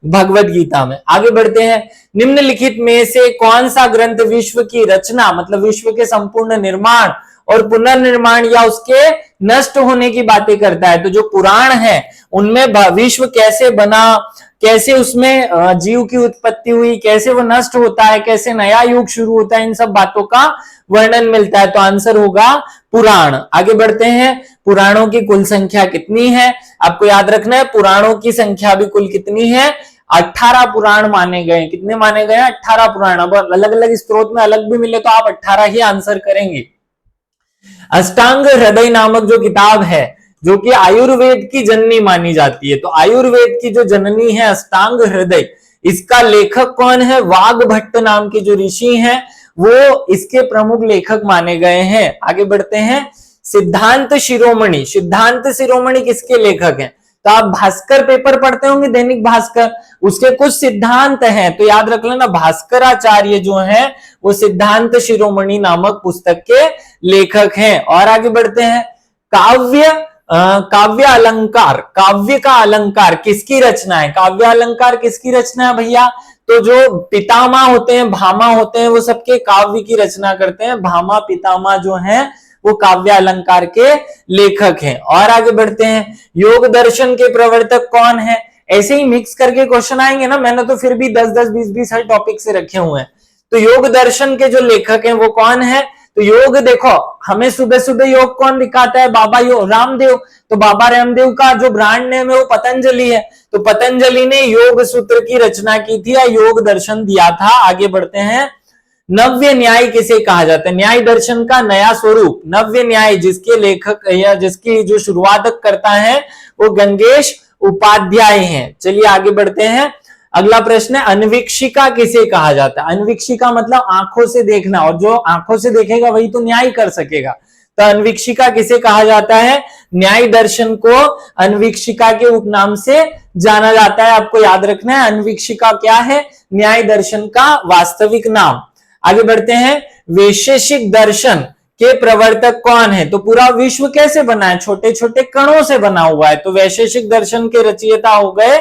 भगवत गीता में। आगे बढ़ते हैं। निम्नलिखित में से कौन सा ग्रंथ विश्व की रचना, मतलब विश्व के संपूर्ण निर्माण और पुनर्निर्माण या उसके नष्ट होने की बातें करता है? तो जो पुराण है उनमें विश्व कैसे बना, कैसे उसमें जीव की उत्पत्ति हुई, कैसे वो नष्ट होता है, कैसे नया युग शुरू होता है, इन सब बातों का वर्णन मिलता है। तो आंसर होगा पुराण। आगे बढ़ते हैं। पुराणों की कुल संख्या कितनी है? आपको याद रखना है पुराणों की संख्या भी कुल कितनी है? 18 पुराण माने गए। कितने माने गए? 18 पुराण। अब अलग अलग स्त्रोत में अलग भी मिले तो आप 18 ही आंसर करेंगे। अष्टांग हृदय नामक जो किताब है, जो कि आयुर्वेद की जननी मानी जाती है, तो आयुर्वेद की जो जननी है अष्टांग हृदय, इसका लेखक कौन है? वाग्भट्ट नाम के जो ऋषि हैं वो इसके प्रमुख लेखक माने गए हैं। आगे बढ़ते हैं। सिद्धांत शिरोमणि, सिद्धांत शिरोमणि किसके लेखक हैं? तो आप भास्कर पेपर पढ़ते होंगे, दैनिक भास्कर, उसके कुछ सिद्धांत हैं, तो याद रख लेना भास्कराचार्य जो हैं वो सिद्धांत शिरोमणि नामक पुस्तक के लेखक हैं। और आगे बढ़ते हैं। काव्य अलंकार, काव्य का अलंकार किसकी रचना है? काव्य अलंकार किसकी रचना है भैया? तो जो पितामह होते हैं, भामा होते हैं, वो सबके काव्य की रचना करते हैं। भामा पितामह जो हैं वो काव्य अलंकार के लेखक हैं। और आगे बढ़ते हैं। योग दर्शन के प्रवर्तक कौन है? ऐसे ही मिक्स करके क्वेश्चन आएंगे ना, मैंने तो फिर भी 10-10, 20-20 हर टॉपिक से रखे हुए हैं। तो योग दर्शन के जो लेखक हैं वो कौन है? तो योग, देखो हमें सुबह सुबह योग कौन दिखाता है? बाबा रामदेव। तो बाबा रामदेव का जो ब्रांड नेम है वो पतंजलि है, तो पतंजलि ने योग सूत्र की रचना की थी या योग दर्शन दिया था। आगे बढ़ते हैं। नव्य न्याय किसे कहा जाता है? न्याय दर्शन का नया स्वरूप नव्य न्याय, जिसके लेखक या जिसकी जो शुरुआत करता है वो गंगेश उपाध्याय हैं। चलिए आगे बढ़ते हैं। अगला प्रश्न है, अन्वीक्षिका किसे कहा जाता है? अन्वीक्षिका मतलब आंखों से देखना, और जो आंखों से देखेगा वही तो न्याय कर सकेगा। तो अन्वीक्षिका किसे कहा जाता है? न्याय दर्शन को अन्वीक्षिका के उपनाम से जाना जाता है। आपको याद रखना है, अन्वीक्षिका क्या है? न्याय दर्शन का वास्तविक नाम। आगे बढ़ते हैं, वैशेषिक दर्शन के प्रवर्तक कौन है? तो पूरा विश्व कैसे बना है? छोटे छोटे कणों से बना हुआ है, तो वैशेषिक दर्शन के रचयिता हो गए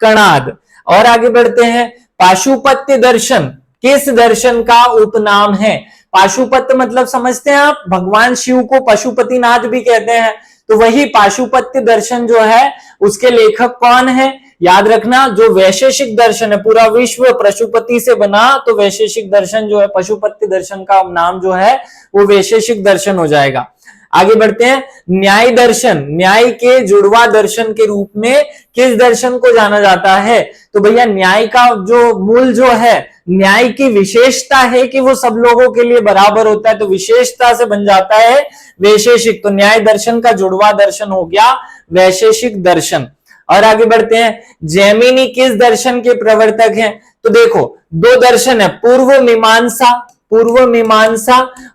कणाद। और आगे बढ़ते हैं, पाशुपत्य दर्शन किस दर्शन का उपनाम है? पाशुपत्य मतलब समझते हैं आप, भगवान शिव को पशुपतिनाथ भी कहते हैं, तो वही पाशुपत्य दर्शन जो है उसके लेखक कौन है? याद रखना, जो वैशेषिक दर्शन है, पूरा विश्व पशुपति से बना, तो वैशेषिक दर्शन जो है, पशुपत्य दर्शन का नाम जो है वो वैशेषिक दर्शन हो जाएगा। आगे बढ़ते हैं, न्याय दर्शन, न्याय के जुड़वा दर्शन के रूप में किस दर्शन को जाना जाता है? तो भैया न्याय का जो मूल जो है, न्याय की विशेषता है कि वो सब लोगों के लिए बराबर होता है, तो विशेषता से बन जाता है वैशेषिक। तो न्याय दर्शन का जुड़वा दर्शन हो गया वैशेषिक दर्शन। और आगे बढ़ते हैं, जैमिनी किस दर्शन के प्रवर्तक हैं? तो देखो दो दर्शन है, पूर्व मीमांसा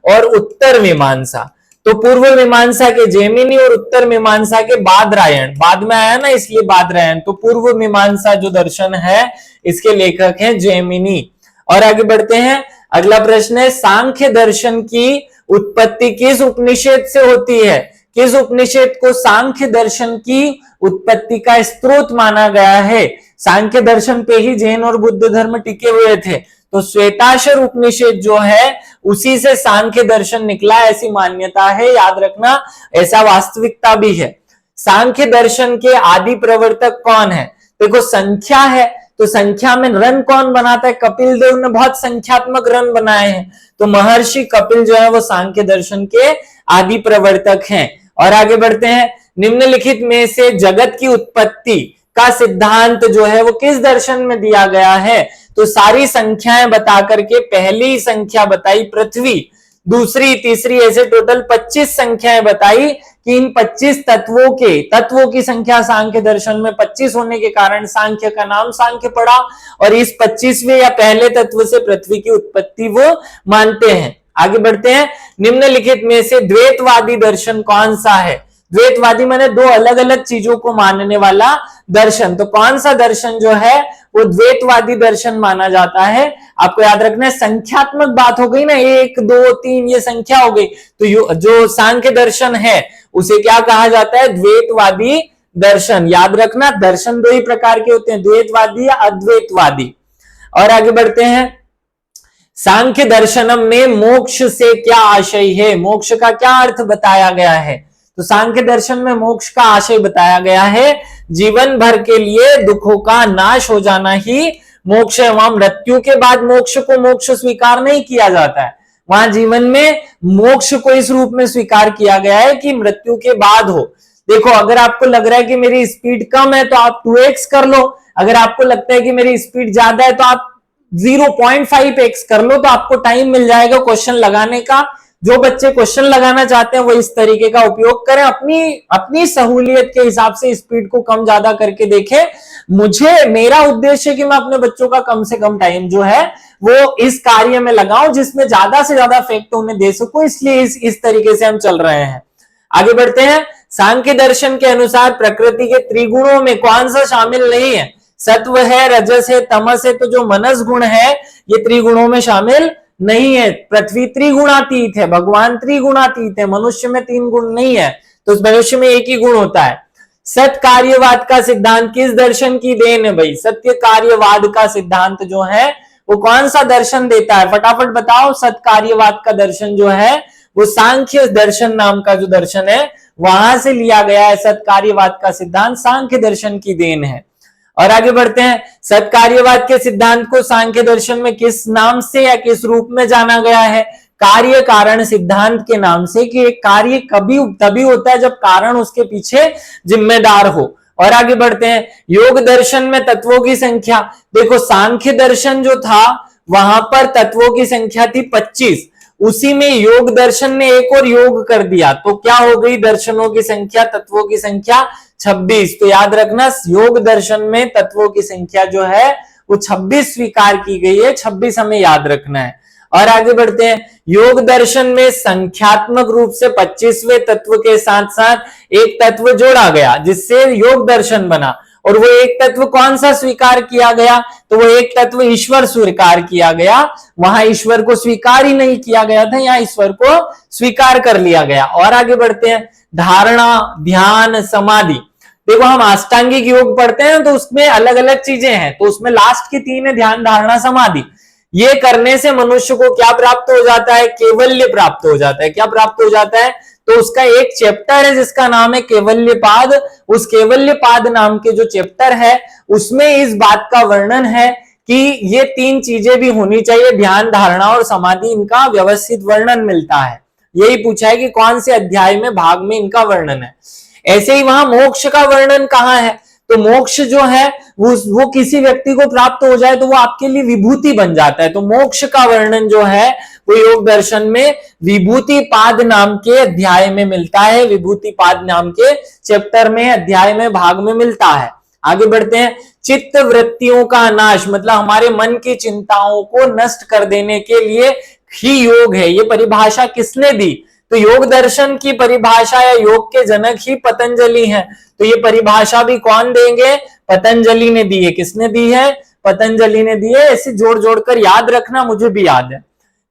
और उत्तर मीमांसा। तो पूर्व मीमांसा के जैमिनी और उत्तर मीमांसा के बादरायण, बाद में आया ना इसलिए बादरायण। तो पूर्व मीमांसा जो दर्शन है इसके लेखक हैं जैमिनी। और आगे बढ़ते हैं, अगला प्रश्न है, सांख्य दर्शन की उत्पत्ति किस उपनिषद से होती है? किस उपनिषद को सांख्य दर्शन की उत्पत्ति का स्रोत माना गया है? सांख्य दर्शन पे ही जैन और बुद्ध धर्म टिके हुए थे, तो श्वेताश्वर उपनिषद जो है उसी से सांख्य दर्शन निकला, ऐसी मान्यता है, याद रखना, ऐसा वास्तविकता भी है। सांख्य दर्शन के आदि प्रवर्तक कौन है? देखो संख्या है, तो संख्या में रन कौन बनाता है? कपिल देव ने बहुत संख्यात्मक रन बनाए हैं, तो महर्षि कपिल जो है वो सांख्य दर्शन के आदि प्रवर्तक हैं। और आगे बढ़ते हैं, निम्नलिखित में से जगत की उत्पत्ति का सिद्धांत जो है वो किस दर्शन में दिया गया है? तो सारी संख्याएं बता करके पहली संख्या बताई पृथ्वी, दूसरी तीसरी ऐसे टोटल 25 संख्याएं बताई कि इन 25 तत्वों की संख्या सांख्य दर्शन में 25 होने के कारण सांख्य का नाम सांख्य पड़ा, और इस 25वें या पहले तत्व से पृथ्वी की उत्पत्ति वो मानते हैं। आगे बढ़ते हैं, निम्नलिखित में से द्वैतवादी दर्शन कौन सा है? द्वैतवादी माने दो अलग अलग चीजों को मानने वाला दर्शन, तो कौन सा दर्शन जो है वो द्वैतवादी दर्शन माना जाता है? आपको याद रखना है, संख्यात्मक बात हो गई ना, 1 2 3 ये संख्या हो गई, तो जो सांख्य दर्शन है उसे क्या कहा जाता है? द्वैतवादी दर्शन। याद रखना, दर्शन दो ही प्रकार के होते हैं, द्वैतवादी या अद्वैतवादी। और आगे बढ़ते हैं, सांख्य दर्शनम में मोक्ष से क्या आशय है? मोक्ष का क्या अर्थ बताया गया है? तो सांख्य दर्शन में मोक्ष का आशय बताया गया है, जीवन भर के लिए दुखों का नाश हो जाना ही मोक्ष है। वहां मृत्यु के बाद मोक्ष को मोक्ष स्वीकार नहीं किया जाता है, वहां जीवन में मोक्ष को इस रूप में स्वीकार किया गया है कि मृत्यु के बाद हो। देखो अगर आपको लग रहा है कि मेरी स्पीड कम है तो आप 2x कर लो, अगर आपको लगता है कि मेरी स्पीड ज्यादा है तो आप 0.5x कर लो, तो आपको टाइम मिल जाएगा क्वेश्चन लगाने का। जो बच्चे क्वेश्चन लगाना चाहते हैं वो इस तरीके का उपयोग करें, अपनी सहूलियत के हिसाब से स्पीड को कम ज्यादा करके देखें। मेरा उद्देश्य है कि मैं अपने बच्चों का कम से कम टाइम जो है वो इस कार्य में लगाऊं जिसमें ज्यादा से ज्यादा इफेक्ट उन्हें दे सकूं, इसलिए इस तरीके से हम चल रहे हैं। आगे बढ़ते हैं, सांख्य दर्शन के अनुसार प्रकृति के त्रिगुणों में कौन सा शामिल नहीं है? सत्व है, रजस है, तमस है, तो जो मनस गुण है ये त्रिगुणों में शामिल नहीं है। पृथ्वी त्रिगुणातीत है, भगवान त्रिगुणातीत है, मनुष्य में 3 गुण नहीं है, तो मनुष्य में एक ही गुण होता है। सत्य कार्यवाद का सिद्धांत किस दर्शन की देन है भाई? सत्य कार्यवाद का सिद्धांत जो है वो कौन सा दर्शन देता है? फटाफट बताओ। सत्य कार्यवाद का दर्शन जो है वो सांख्य दर्शन नाम का जो दर्शन है वहां से लिया गया है। सत्य कार्यवाद का सिद्धांत सांख्य दर्शन की देन है। और आगे बढ़ते हैं, सत्य कार्यवाद के सिद्धांत को सांख्य दर्शन में किस नाम से या किस रूप में जाना गया है? कार्य कारण सिद्धांत के नाम से, कि एक कार्य तभी होता है जब कारण उसके पीछे जिम्मेदार हो। और आगे बढ़ते हैं, योग दर्शन में तत्वों की संख्या, देखो सांख्य दर्शन जो था वहां पर तत्वों की संख्या थी 25, उसी में योग दर्शन ने एक और योग कर दिया, तो क्या हो गई दर्शनों की संख्या, तत्वों की संख्या 26। तो याद रखना योग दर्शन में तत्वों की संख्या जो है वो 26 स्वीकार की गई है, 26 हमें याद रखना है। और आगे बढ़ते हैं, योग दर्शन में संख्यात्मक रूप से 25वें तत्व के साथ साथ एक तत्व जोड़ा गया जिससे योग दर्शन बना, और वो एक तत्व कौन सा स्वीकार किया गया, तो वो एक तत्व ईश्वर स्वीकार किया गया। वहां ईश्वर को स्वीकार ही नहीं किया गया था, यहाँ ईश्वर को स्वीकार कर लिया गया। और आगे बढ़ते हैं, धारणा, ध्यान, समाधि। देखो हम अष्टांगिक योग पढ़ते हैं तो उसमें अलग अलग चीजें हैं, तो उसमें लास्ट की 3 है, ध्यान, धारणा, समाधि। ये करने से मनुष्य को क्या प्राप्त हो जाता है, केवल्य प्राप्त हो जाता है। क्या प्राप्त हो जाता है, तो उसका एक चैप्टर है जिसका नाम है केवल्यपाद। उस केवल्यपाद नाम के जो चैप्टर है उसमें इस बात का वर्णन है कि ये 3 चीजें भी होनी चाहिए, ध्यान, धारणा और समाधि, इनका व्यवस्थित वर्णन मिलता है। यही पूछा है कि कौन से अध्याय में, भाग में इनका वर्णन है। ऐसे ही वहां मोक्ष का वर्णन कहां है, तो मोक्ष जो है वो किसी व्यक्ति को प्राप्त हो जाए तो वो आपके लिए विभूति बन जाता है। तो मोक्ष का वर्णन जो है वो योग दर्शन में विभूति पाद नाम के अध्याय में मिलता है, विभूति पाद नाम के चैप्टर में, अध्याय में, भाग में मिलता है। आगे बढ़ते हैं, चित्त वृत्तियों का नाश, मतलब हमारे मन की चिंताओं को नष्ट कर देने के लिए ही योग है। ये परिभाषा किसने दी, तो योग दर्शन की परिभाषा या योग के जनक ही पतंजलि हैं। तो ये परिभाषा भी कौन देंगे, पतंजलि ने दी है। किसने दी है, पतंजलि ने दी है। ऐसे जोड़ जोड़कर याद रखना, मुझे भी याद है।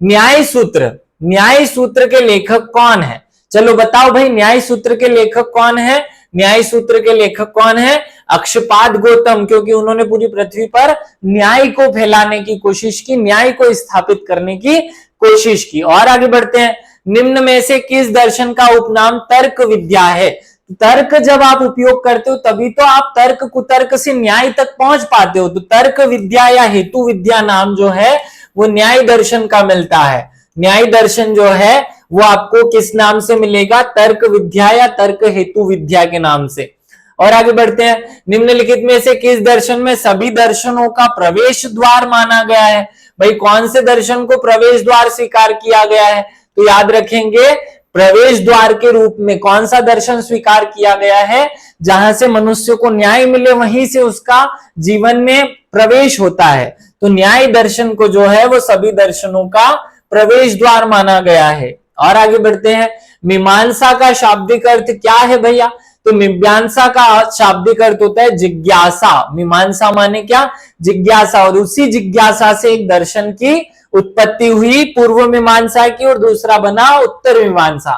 न्याय सूत्र, न्याय सूत्र के लेखक कौन है, चलो बताओ भाई, न्याय सूत्र के लेखक कौन है। न्याय सूत्र के लेखक कौन है, अक्षपाद गौतम, क्योंकि उन्होंने पूरी पृथ्वी पर न्याय को फैलाने की कोशिश की, न्याय को स्थापित करने की कोशिश की। और आगे बढ़ते हैं, निम्न में से किस दर्शन का उपनाम तर्क विद्या है। तर्क जब आप उपयोग करते हो तभी तो आप तर्क कुतर्क से न्याय तक पहुंच पाते हो। तो तर्क विद्या या हेतु विद्या नाम जो है वो न्याय दर्शन का मिलता है। न्याय दर्शन जो है वो आपको किस नाम से मिलेगा, तर्क विद्या या तर्क हेतु विद्या के नाम से। और आगे बढ़ते हैं, निम्नलिखित में से किस दर्शन में सभी दर्शनों का प्रवेश द्वार माना गया है। भाई कौन से दर्शन को प्रवेश द्वार स्वीकार किया गया है, तो याद रखेंगे प्रवेश द्वार के रूप में कौन सा दर्शन स्वीकार किया गया है, जहां से मनुष्य को न्याय मिले वहीं से उसका जीवन में प्रवेश होता है। तो न्याय दर्शन को जो है वो सभी दर्शनों का प्रवेश द्वार माना गया है। और आगे बढ़ते हैं, मीमांसा का शाब्दिक अर्थ क्या है भैया, तो मीमांसा का शाब्दिक अर्थ होता है जिज्ञासा। मीमांसा माने क्या, जिज्ञासा, और उसी जिज्ञासा से एक दर्शन की उत्पत्ति हुई, पूर्व मीमांसा की, और दूसरा बना उत्तर मीमांसा।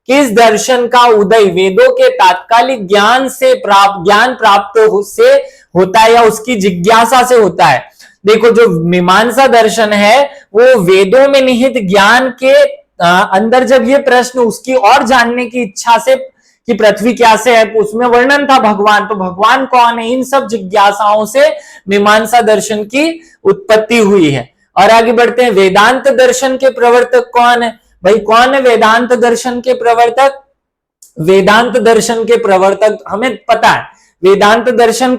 किस दर्शन का उदय वेदों के तात्कालिक ज्ञान प्राप्त से होता है या उसकी जिज्ञासा से होता है। देखो जो मीमांसा दर्शन है वो वेदों में निहित ज्ञान के अंदर जब ये प्रश्न उसकी और जानने की इच्छा से कि पृथ्वी कैसे है, उसमें वर्णन था भगवान, तो भगवान कौन है, इन सब जिज्ञासाओं से मीमांसा दर्शन की उत्पत्ति हुई है। और आगे बढ़ते हैं, वेदांत दर्शन के प्रवर्तक कौन है। भाई कौन है वेदांत दर्शन के प्रवर्तक, वेदांत दर्शन के प्रवर्तक हमें पता है। वेदांत दर्शन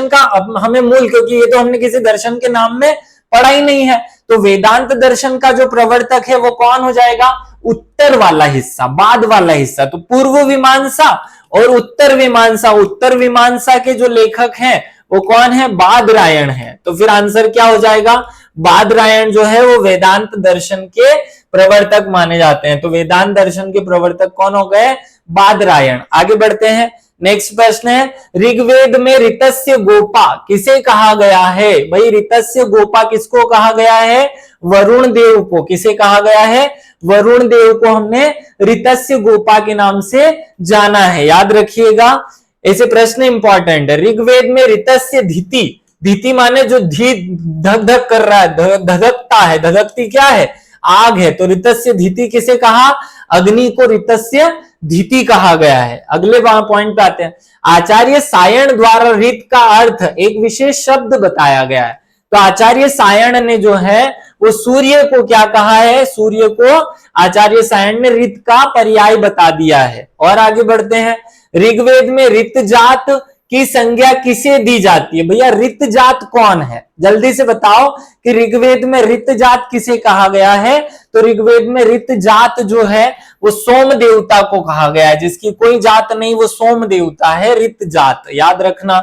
का हमें मूल, क्योंकि ये तो हमने किसी दर्शन के नाम में पढ़ा ही नहीं है, तो वेदांत दर्शन का जो प्रवर्तक है वो कौन हो जाएगा, उत्तर वाला हिस्सा, बाद वाला हिस्सा। तो पूर्व मीमांसा और उत्तर मीमांसा, उत्तर मीमांसा के जो लेखक हैं वो कौन है, बादरायण है। तो फिर आंसर क्या हो जाएगा, बादरायण जो है वो वेदांत दर्शन के प्रवर्तक माने जाते हैं। तो वेदांत दर्शन के प्रवर्तक कौन हो गए, बादरायण। आगे बढ़ते हैं, नेक्स्ट प्रश्न है, ऋग्वेद में ऋतस्य गोपा किसे कहा गया है। भाई ऋतस्य गोपा किसको कहा गया है, वरुण देव को। किसे कहा गया है, वरुण देव को हमने ऋतस्य गोपा के नाम से जाना है, याद रखिएगा। ऐसे प्रश्न इंपॉर्टेंट है। ऋग्वेद में ऋतस्य धीति, धीति माने जो धक धक कर रहा है, धधकता है, धधकती क्या है, आग है। तो ऋतस्य धीति किसे कहा, अग्नि को ऋतस्य धीति कहा गया है। अगले पॉइंट पे आते हैं, आचार्य सायण द्वारा ऋत का अर्थ एक विशेष शब्द बताया गया है। तो आचार्य सायण ने जो है वो सूर्य को क्या कहा है, सूर्य को आचार्य सायण ने ऋत का पर्याय बता दिया है। और आगे बढ़ते हैं, ऋग्वेद में ऋत जात की संज्ञा किसे दी जाती है? भैया ऋत जात कौन है? जल्दी से बताओ कि ऋग्वेद में ऋत जात किसे कहा गया है? तो ऋग्वेद में ऋत जात जो है वो सोम देवता को कहा गया है, जिसकी कोई जात नहीं, वो सोम देवता है, ऋत जात, याद रखना।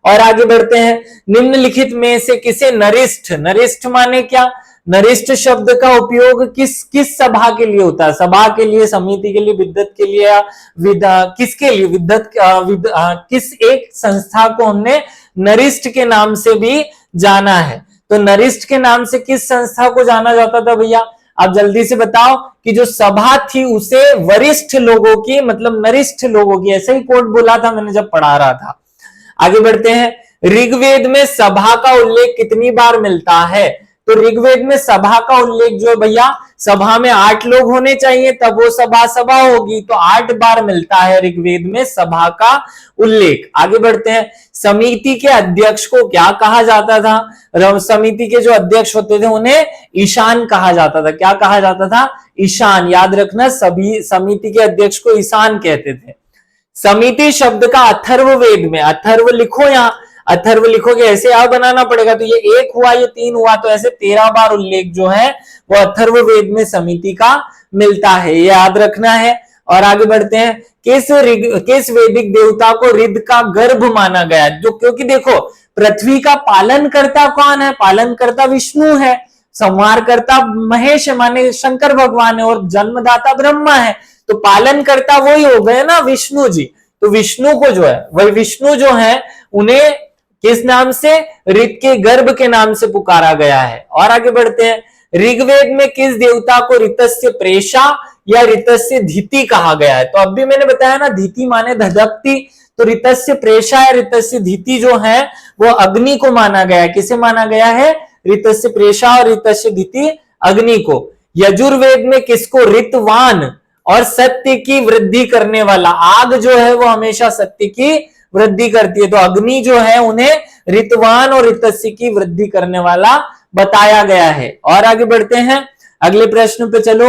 और आगे बढ़ते हैं, निम्नलिखित में से किसे नरिष्ठ, नरिष्ठ माने क्या? नरिष्ठ शब्द का उपयोग किस किस सभा के लिए होता है? सभा के लिए, समिति के लिए, विद्वत के लिए, या किसके लिए? विद्वत किस एक संस्था को हमने नरिष्ठ के नाम से भी जाना है? तो नरिष्ठ के नाम से किस संस्था को जाना जाता था भैया? आप जल्दी से बताओ कि जो सभा थी उसे वरिष्ठ लोगों की, मतलब नरिष्ठ लोगों की, ऐसे ही कोड बोला था मैंने जब पढ़ा रहा था। आगे बढ़ते हैं, ऋग्वेद में सभा का उल्लेख कितनी बार मिलता है? तो ऋग्वेद में सभा का उल्लेख जो है भैया, सभा में 8 लोग होने चाहिए तब वो सभा होगी, तो 8 बार मिलता है ऋग्वेद में सभा का उल्लेख। आगे बढ़ते हैं, समिति के अध्यक्ष को क्या कहा जाता था? समिति के जो अध्यक्ष होते थे उन्हें ईशान कहा जाता था। क्या कहा जाता था? ईशान, याद रखना, सभी समिति के अध्यक्ष को ईशान कहते थे। समिति शब्द का अथर्ववेद में, अथर्व लिखो, यहां अथर्व लिखोगे ऐसे आ बनाना पड़ेगा, तो ये 1 हुआ, ये 3 हुआ, तो ऐसे 13 बार उल्लेख जो है वो अथर्ववेद में समिति का मिलता है, ये याद रखना है। और आगे बढ़ते हैं, किस वैदिक देवता को ऋद का गर्भ माना गया? जो, क्योंकि देखो पृथ्वी का पालन करता कौन है? पालन करता विष्णु है, संहार करता महेश माने शंकर भगवान है, और जन्मदाता ब्रह्मा है, तो पालन करता वही हो गए ना, विष्णु जी। तो विष्णु को जो है, वही विष्णु जो है, उन्हें किस नाम से? ऋत के गर्भ के नाम से पुकारा गया है। और आगे बढ़ते हैं, ऋग्वेद में किस देवता को ऋतस्य प्रेषा या ऋतस्य धीति कहा गया है? तो अब भी मैंने बताया ना, धीति माने धधकती, तो ऋतस्य प्रेषा या ऋतस्य धीति जो है वो अग्नि को माना गया है। किसे माना गया है? ऋतस्य प्रेषा और ऋतस्य धीति, अग्नि को। यजुर्वेद में किसको ऋतवान और सत्य की वृद्धि करने वाला, आग जो है वो हमेशा सत्य की वृद्धि करती है, तो अग्नि जो है उन्हें ऋतवान और ऋतस्य की वृद्धि करने वाला बताया गया है। और आगे बढ़ते हैं, अगले प्रश्न पे चलो।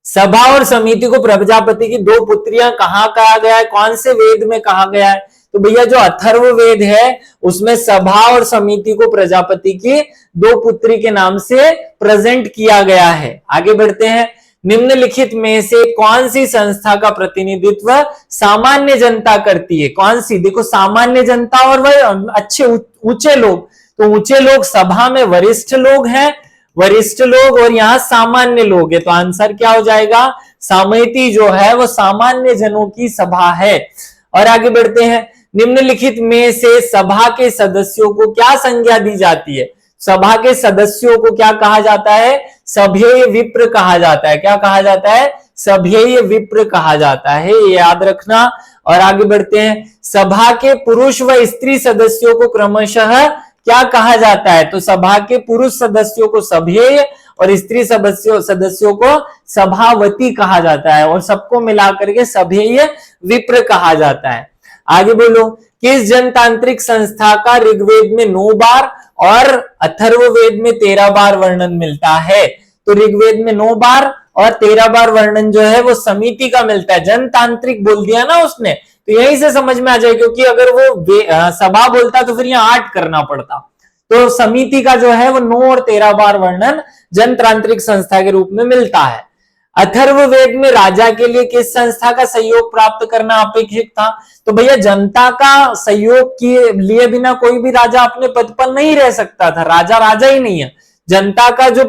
सभा और समिति को प्रजापति की 2 पुत्रियां कहाँ कहा गया है? कौन से वेद में कहा गया है? तो भैया जो अथर्व वेद है उसमें सभा और समिति को प्रजापति की 2 पुत्री के नाम से प्रेजेंट किया गया है। आगे बढ़ते हैं, निम्नलिखित में से कौन सी संस्था का प्रतिनिधित्व सामान्य जनता करती है? कौन सी? देखो, सामान्य जनता और वह अच्छे ऊंचे लोग, तो ऊंचे लोग सभा में वरिष्ठ लोग हैं, वरिष्ठ लोग, और यहाँ सामान्य लोग है, तो आंसर क्या हो जाएगा? समिति जो है वो सामान्य जनों की सभा है। और आगे बढ़ते हैं, निम्नलिखित में से सभा के सदस्यों को क्या संज्ञा दी जाती है? सभा के सदस्यों को क्या कहा जाता है? सभ्येय विप्र कहा जाता है। क्या कहा जाता है? सभ्येय विप्र कहा जाता है, ये याद रखना। और आगे बढ़ते हैं, सभा के पुरुष व स्त्री सदस्यों को क्रमशः क्या कहा जाता है? तो सभा के पुरुष सदस्यों को सभ्येय और स्त्री सदस्यों को सभावती कहा जाता है, और सबको मिलाकर के सभ्येय विप्र कहा जाता है। आगे बोलो, किस जनतांत्रिक संस्था का ऋग्वेद में 9 बार और अथर्ववेद में 13 बार वर्णन मिलता है? तो ऋग्वेद में 9 बार और 13 बार वर्णन जो है वो समिति का मिलता है। जनतांत्रिक बोल दिया ना उसने, तो यहीं से समझ में आ जाए, क्योंकि अगर वो सभा बोलता तो फिर यहाँ 8 करना पड़ता। तो समिति का जो है वो 9 और 13 बार वर्णन जनतांत्रिक संस्था के रूप में मिलता है। अथर्ववेद में राजा के लिए किस संस्था का सहयोग प्राप्त करना अपेक्षित था? तो भैया जनता का सहयोग के लिए बिना कोई भी राजा अपने पद पर नहीं रह सकता था, राजा राजा ही नहीं है। जनता का जो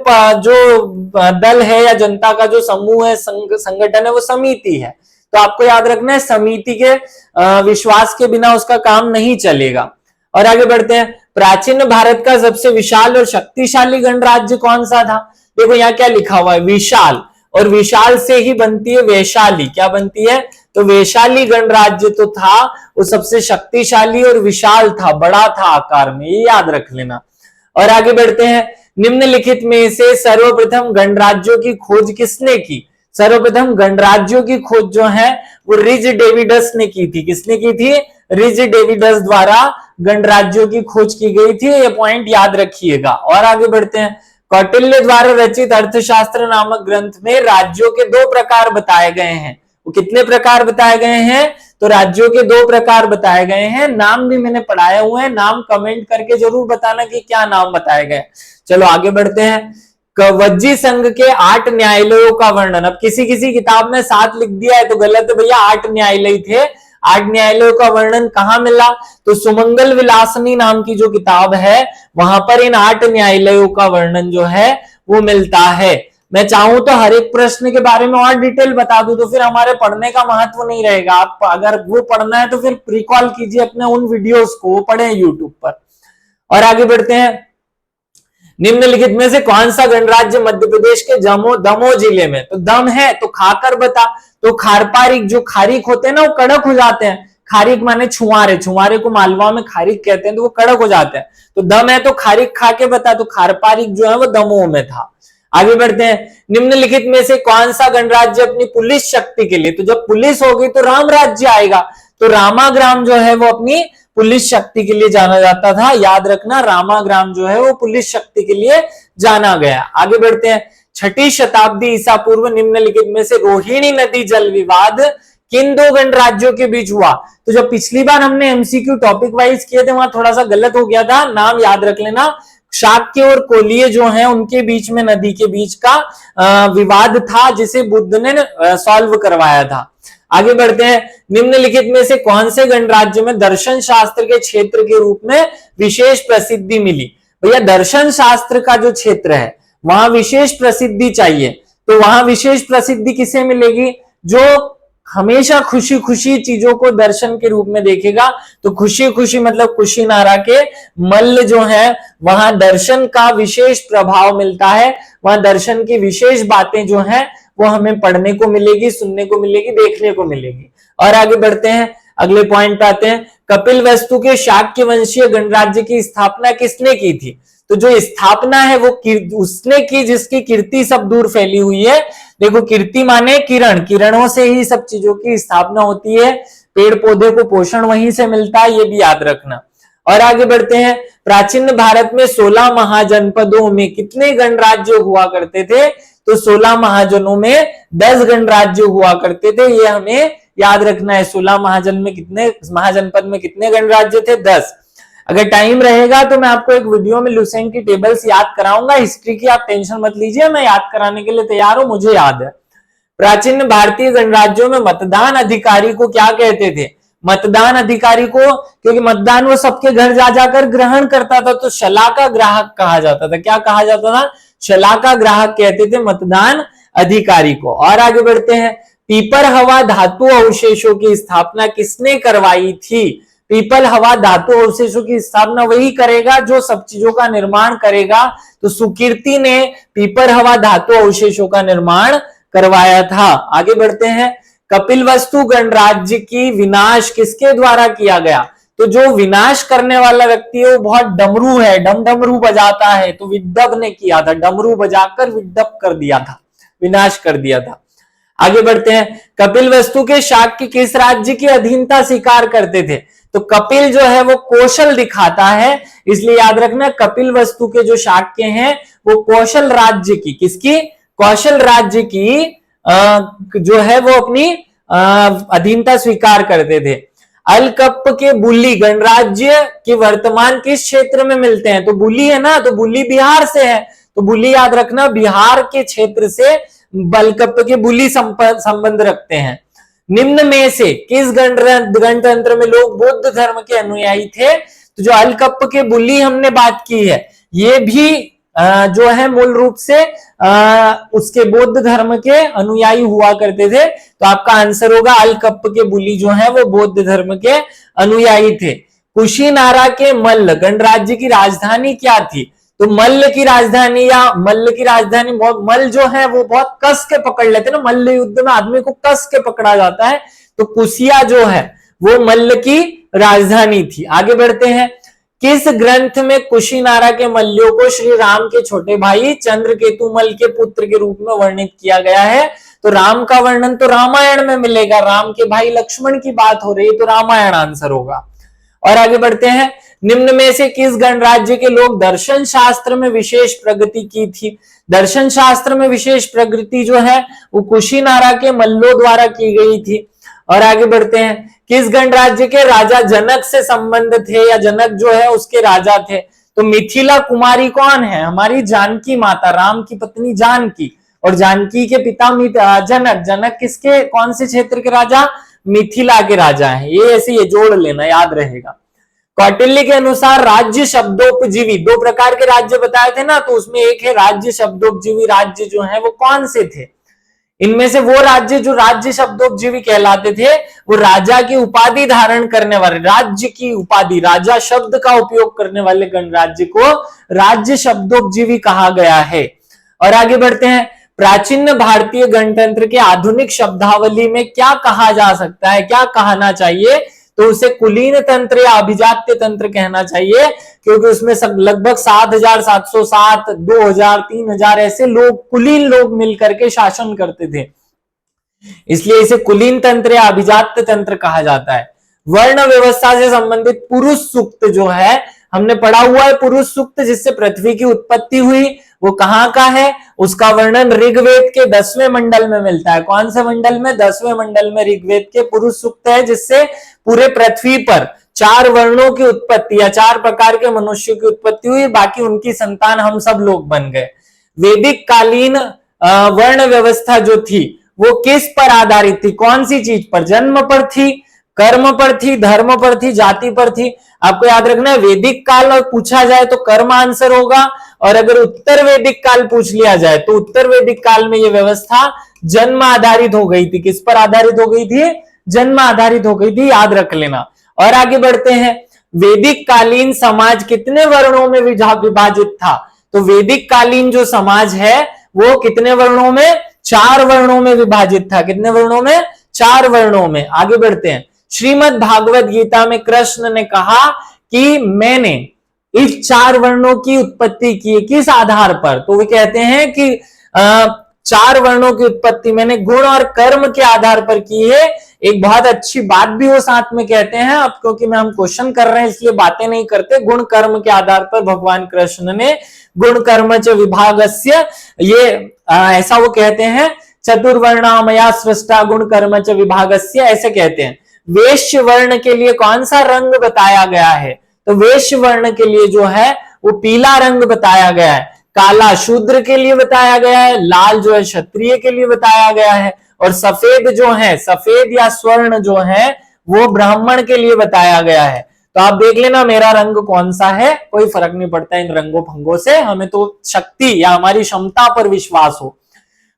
दल है या जनता का जो समूह है, संगठन है, वो समिति है। तो आपको याद रखना है, समिति के विश्वास के बिना उसका काम नहीं चलेगा। और आगे बढ़ते हैं, प्राचीन भारत का सबसे विशाल और शक्तिशाली गणराज्य कौन सा था? देखो यहाँ क्या लिखा हुआ है, विशाल, और विशाल से ही बनती है वैशाली। क्या बनती है? तो वैशाली गणराज्य तो था, वो सबसे शक्तिशाली और विशाल था, बड़ा था आकार में, ये याद रख लेना। और आगे बढ़ते हैं, निम्नलिखित में से सर्वप्रथम गणराज्यों की खोज किसने की? सर्वप्रथम गणराज्यों की खोज जो है वो रिज डेविडस ने की थी। किसने की थी? रिज डेविडस द्वारा गणराज्यों की खोज की गई थी, ये पॉइंट याद रखिएगा। और आगे बढ़ते हैं, कौटिल्य द्वारा रचित अर्थशास्त्र नामक ग्रंथ में राज्यों के 2 प्रकार बताए गए हैं। वो कितने प्रकार बताए गए हैं? तो तो राज्यों के दो प्रकार बताए गए हैं, नाम भी मैंने पढ़ाए हुए हैं, नाम कमेंट करके जरूर बताना कि क्या नाम बताए गए। चलो आगे बढ़ते हैं। वज्जी संघ के 8 न्यायालयों का वर्णन। अब किसी किसी किताब में 7 लिख दिया है तो गलत है भैया, 8 न्यायालय थे। 8 न्यायालयों का वर्णन कहां मिला? तो सुमंगल विलासनी नाम की जो किताब है वहां पर इन 8 न्यायालयों का वर्णन जो है वो मिलता है। मैं चाहूं तो हर एक प्रश्न के बारे में और डिटेल बता दूं तो फिर हमारे पढ़ने का महत्व नहीं रहेगा। आप अगर वो पढ़ना है तो फिर रिकॉल कीजिए अपने उन वीडियोस को, वो पढ़े यूट्यूब पर। और आगे बढ़ते हैं। निम्नलिखित में से कौन सा गणराज्य मध्य प्रदेश के दमोह जिले में? तो दम है तो खाकर बता। तो खारपारिक जो खारिक होते हैं ना वो कड़क हो जाते हैं। खारिक माने छुआरे, छुआरे को मालवा में खारिक कहते हैं, तो वो कड़क हो जाते हैं। तो दम है तो खारिक खा के बता। तो खारपारिक जो है वो दमोह में था। आगे बढ़ते हैं। निम्नलिखित में से कौन सा गणराज्य अपनी पुलिस शक्ति के लिए, तो जब पुलिस होगी तो राम राज्य आएगा, तो रामाग्राम जो है वो अपनी पुलिस शक्ति के लिए जाना जाता था। याद रखना, रामाग्राम जो है वो पुलिस शक्ति के लिए जाना गया। आगे बढ़ते हैं। 6ठी शताब्दी ईसा पूर्व निम्नलिखित में से रोहिणी नदी जल विवाद किन 2 गणराज्यों के बीच हुआ? तो जब पिछली बार हमने एमसीक्यू टॉपिक वाइज किए थे वहां थोड़ा सा गलत हो गया था, नाम याद रख लेना। शाक्य और कोलिय जो है उनके बीच में, नदी के बीच का विवाद था जिसे बुद्ध ने सॉल्व करवाया था। आगे बढ़ते हैं। निम्नलिखित में से कौन से गणराज्य में दर्शन शास्त्र के क्षेत्र के रूप में विशेष प्रसिद्धि मिली? भैया दर्शन शास्त्र का जो क्षेत्र है वहां विशेष प्रसिद्धि चाहिए, तो वहां विशेष प्रसिद्धि किसे मिलेगी? जो हमेशा खुशी खुशी चीजों को दर्शन के रूप में देखेगा। तो खुशी खुशी मतलब कुशीनारा के मल्ल जो है वहां दर्शन का विशेष प्रभाव मिलता है, वहां दर्शन की विशेष बातें जो है वो हमें पढ़ने को मिलेगी, सुनने को मिलेगी, देखने को मिलेगी। और आगे बढ़ते हैं, अगले पॉइंट पे आते हैं। कपिलवस्तु के शाक्य वंशीय गणराज्य की स्थापना किसने की थी? तो जो स्थापना है वो उसने की जिसकी कीर्ति सब दूर फैली हुई है। देखो कीर्ति माने किरण, किरणों से ही सब चीजों की स्थापना होती है, पेड़ पौधे को पोषण वहीं से मिलता है, ये भी याद रखना। और आगे बढ़ते हैं। प्राचीन भारत में 16 महाजनपदों में कितने गणराज्य हुआ करते थे? तो 16 महाजनों में 10 गणराज्य हुआ करते थे, ये हमें याद रखना है। 16 महाजनपद में कितने गणराज्य थे? 10। अगर टाइम रहेगा तो मैं आपको एक वीडियो में लुसेंट की टेबल्स याद कराऊंगा, हिस्ट्री की आप टेंशन मत लीजिए, मैं याद कराने के लिए तैयार हूं, मुझे याद है। प्राचीन भारतीय गणराज्यों में मतदान अधिकारी को क्या कहते थे? मतदान अधिकारी को, क्योंकि मतदान वो सबके घर जा जाकर ग्रहण करता था, तो शलाका ग्राहक कहा जाता था। क्या कहा जाता था? शलाका ग्राहक कहते थे मतदान अधिकारी को। और आगे बढ़ते हैं। पीपर हवा धातु अवशेषों की स्थापना किसने करवाई थी? पीपल हवा धातु अवशेषों की स्थापना वही करेगा जो सब चीजों का निर्माण करेगा। तो सुकीर्ति ने पीपर हवा धातु अवशेषों का निर्माण करवाया था। आगे बढ़ते हैं। कपिलवस्तु गणराज्य की विनाश किसके द्वारा किया गया? तो जो विनाश करने वाला व्यक्ति है वो बहुत डमरू है, डमरू बजाता है, तो विद्दब ने किया था, डमरू बजाकर विद्दब कर दिया था, विनाश कर दिया था। आगे बढ़ते हैं। कपिलवस्तु के शाक्य किस राज्य की अधीनता स्वीकार करते थे? तो कपिल जो है वो कौशल दिखाता है, इसलिए याद रखना कपिलवस्तु के जो शाक्य हैं वो कौशल राज्य की, किसकी? कौशल राज्य की जो है वो अपनी अधीनता स्वीकार करते थे। अलकप्प के बुली गणराज्य के वर्तमान किस क्षेत्र में मिलते हैं? तो बुली है ना, तो बुली बिहार से है, तो बुली याद रखना बिहार के क्षेत्र से बलकप्प के बुली संबंध रखते हैं। निम्न में से किस गणतंत्र में लोग बौद्ध धर्म के अनुयायी थे? तो जो अलकप्प के बुली हमने बात की है, ये भी जो है मूल रूप से उसके बौद्ध धर्म के अनुयायी हुआ करते थे। तो आपका आंसर होगा अलकप्प के बुली जो है वो बौद्ध धर्म के अनुयायी थे। कुशीनारा के मल्ल गणराज्य की राजधानी क्या थी? तो मल्ल की राजधानी या मल्ल की राजधानी, मल्ल जो है वो बहुत कस के पकड़ लेते हैं ना, मल्ल युद्ध में आदमी को कस के पकड़ा जाता है, तो कुशिया जो है वो मल्ल की राजधानी थी। आगे बढ़ते हैं। किस ग्रंथ में कुशीनारा के मल्लों को श्री राम के छोटे भाई चंद्रकेतु मल्ल के पुत्र के रूप में वर्णित किया गया है? तो राम का वर्णन तो रामायण में मिलेगा, राम के भाई लक्ष्मण की बात हो रही है, तो रामायण आंसर होगा। और आगे बढ़ते हैं। निम्न में से किस गणराज्य के लोग दर्शन शास्त्र में विशेष प्रगति की थी? दर्शन शास्त्र में विशेष प्रगति जो है वो कुशीनारा के मल्लों द्वारा की गई थी। और आगे बढ़ते हैं, किस गणराज्य के राजा जनक से संबंध थे, या जनक जो है उसके राजा थे? तो मिथिला कुमारी कौन है? हमारी जानकी माता, राम की पत्नी जानकी, और जानकी के पिता जनक। जनक किसके, कौन से क्षेत्र के राजा? मिथिला के राजा हैं। ये ऐसे ये जोड़ लेना, याद रहेगा। कौटिल्य के अनुसार राज्य शब्दोपजीवी, दो प्रकार के राज्य बताए थे ना, तो उसमें एक है राज्य शब्दोपजीवी राज्य जो है वो कौन से थे? इनमें से वो राज्य जो राज्य शब्दोपजीवी कहलाते थे, वो राजा की उपाधि धारण करने वाले, राज्य की उपाधि, राजा शब्द का उपयोग करने वाले गणराज्य को राज्य शब्दोपजीवी कहा गया है। और आगे बढ़ते हैं, प्राचीन भारतीय गणतंत्र के आधुनिक शब्दावली में क्या कहा जा सकता है, क्या कहना चाहिए? तो उसे कुलीन तंत्र या अभिजात्य तंत्र कहना चाहिए, क्योंकि उसमें सब लगभग 7,707, 2,000, 3,000 ऐसे लोग, कुलीन लोग मिलकर के शासन करते थे, इसलिए इसे कुलीन तंत्र या अभिजात्य तंत्र कहा जाता है। वर्ण व्यवस्था से संबंधित पुरुष सूक्त जो है, हमने पढ़ा हुआ है पुरुष सूक्त, जिससे पृथ्वी की उत्पत्ति हुई, वो कहां का है? उसका वर्णन ऋग्वेद के 10वें मंडल में मिलता है। कौन से मंडल में? 10वें मंडल में ऋग्वेद के पुरुष सूक्त है, जिससे पूरे पृथ्वी पर 4 वर्णों की उत्पत्ति या 4 प्रकार के मनुष्यों की उत्पत्ति हुई, बाकी उनकी संतान हम सब लोग बन गए। वैदिक कालीन वर्ण व्यवस्था जो थी वो किस पर आधारित थी? कौन सी चीज पर? जन्म पर थी, कर्म पर थी, धर्म पर थी, जाति पर थी? आपको याद रखना है, वैदिक काल और पूछा जाए तो कर्म आंसर होगा, और अगर उत्तर वैदिक काल पूछ लिया जाए तो उत्तर वैदिक काल में यह व्यवस्था जन्म आधारित हो गई थी। किस पर आधारित हो गई थी? जन्म आधारित हो गई थी, याद रख लेना। और आगे बढ़ते हैं, वैदिक कालीन समाज कितने वर्णों में विभाजित था? तो वैदिक कालीन जो समाज है वो कितने वर्णों में? 4 वर्णों में विभाजित था। कितने वर्णों में? 4 वर्णों में। आगे बढ़ते हैं, श्रीमद् भागवत गीता में कृष्ण ने कहा कि मैंने इस 4 वर्णों की उत्पत्ति की है। किस आधार पर? तो वे कहते हैं कि 4 वर्णों की उत्पत्ति मैंने गुण और कर्म के आधार पर की है। एक बहुत अच्छी बात भी वो साथ में कहते हैं, अब क्योंकि हम क्वेश्चन कर रहे हैं इसलिए बातें नहीं करते, गुण कर्म के आधार पर भगवान कृष्ण ने गुण कर्म च विभागस्य, ये ऐसा वो कहते हैं, चतुर्वर्णा मया सृष्टा गुण कर्म च विभागस्य, ऐसे कहते हैं। वैश्य वर्ण के लिए कौन सा रंग बताया गया है? तो वैश्य वर्ण के लिए जो है वो पीला रंग बताया गया है, काला शूद्र के लिए बताया गया है, लाल जो है क्षत्रिय के लिए बताया गया है, और सफेद जो है, सफेद या स्वर्ण जो है वो ब्राह्मण के लिए बताया गया है। तो आप देख लेना मेरा रंग कौन सा है, कोई फर्क नहीं पड़ता इन रंगों भंगों से, हमें तो शक्ति या हमारी क्षमता पर विश्वास हो।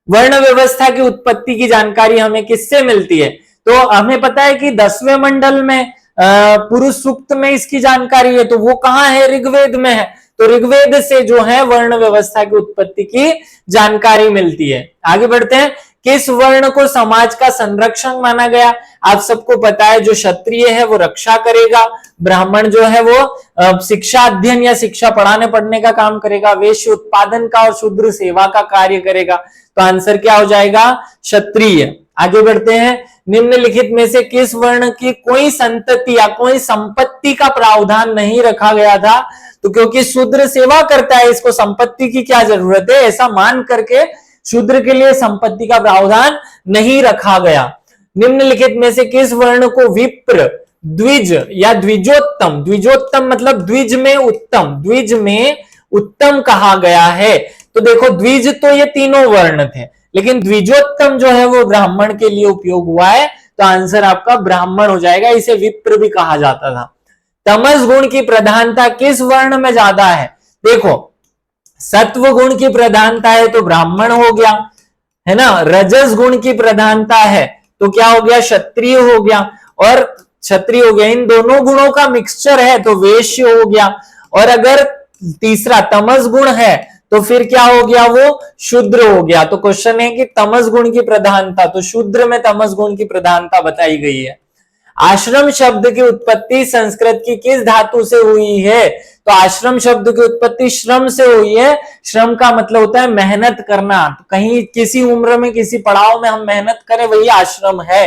वर्ण व्यवस्था की उत्पत्ति की जानकारी हमें किससे मिलती है? तो हमें पता है कि 10वें मंडल में पुरुष सूक्त में इसकी जानकारी है, तो वो कहां है? ऋग्वेद में है। तो ऋग्वेद से जो है वर्ण व्यवस्था की उत्पत्ति की जानकारी मिलती है। आगे बढ़ते हैं, किस वर्ण को समाज का संरक्षक माना गया? आप सबको पता है जो क्षत्रिय है वो रक्षा करेगा, ब्राह्मण जो है वो शिक्षा अध्ययन या शिक्षा पढ़ाने पढ़ने का काम करेगा, वैश्य उत्पादन का और शूद्र सेवा का कार्य करेगा। तो आंसर क्या हो जाएगा? क्षत्रिय। आगे बढ़ते हैं, निम्नलिखित में से किस वर्ण की कोई संतति या कोई संपत्ति का प्रावधान नहीं रखा गया था? तो क्योंकि शूद्र सेवा करता है, इसको संपत्ति की क्या जरूरत है, ऐसा मान करके शूद्र के लिए संपत्ति का प्रावधान नहीं रखा गया। निम्नलिखित में से किस वर्ण को विप्र, द्विज या द्विजोत्तम, द्विजोत्तम मतलब द्विज में उत्तम, द्विज में उत्तम कहा गया है? तो देखो द्विज तो ये तीनों वर्ण थे, लेकिन द्विजोत्तम जो है वो ब्राह्मण के लिए उपयोग हुआ है, तो आंसर आपका ब्राह्मण हो जाएगा। इसे विप्र भी कहा जाता था। तमस गुण की प्रधानता किस वर्ण में ज्यादा है? देखो सत्व गुण की प्रधानता है तो ब्राह्मण हो गया, है ना। रजस गुण की प्रधानता है तो क्या हो गया? क्षत्रिय हो गया, और क्षत्रिय हो गया। इन दोनों गुणों का मिक्सचर है तो वैश्य हो गया, और अगर तीसरा तमस गुण है तो फिर क्या हो गया? वो शूद्र हो गया। तो क्वेश्चन है कि तमस गुण की प्रधानता, तो शूद्र में तमस गुण की प्रधानता बताई गई है। आश्रम शब्द की उत्पत्ति संस्कृत की किस धातु से हुई है? तो आश्रम शब्द की उत्पत्ति श्रम से हुई है। श्रम का मतलब होता है मेहनत करना, तो कहीं किसी उम्र में किसी पड़ाव में हम मेहनत करें वही आश्रम है।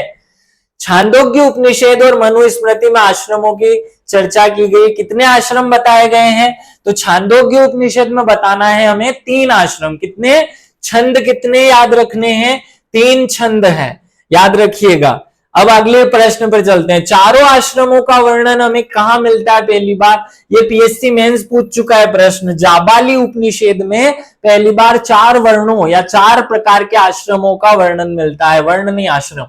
छांदोग्य उपनिषद और मनुस्मृति में आश्रमों की चर्चा की गई। कितने आश्रम बताए गए हैं? तो छांदोग्य उपनिषद में बताना है हमें 3 आश्रम। कितने? छंद कितने याद रखने हैं? 3 छंद हैं, याद रखिएगा। अब अगले प्रश्न पर चलते हैं। चारों आश्रमों का वर्णन हमें कहां मिलता है पहली बार? ये पीएससी मेंस पूछ चुका है प्रश्न। जाबाली उपनिषद में पहली बार 4 वर्णों या 4 प्रकार के आश्रमों का वर्णन मिलता है। वर्णनीय आश्रम।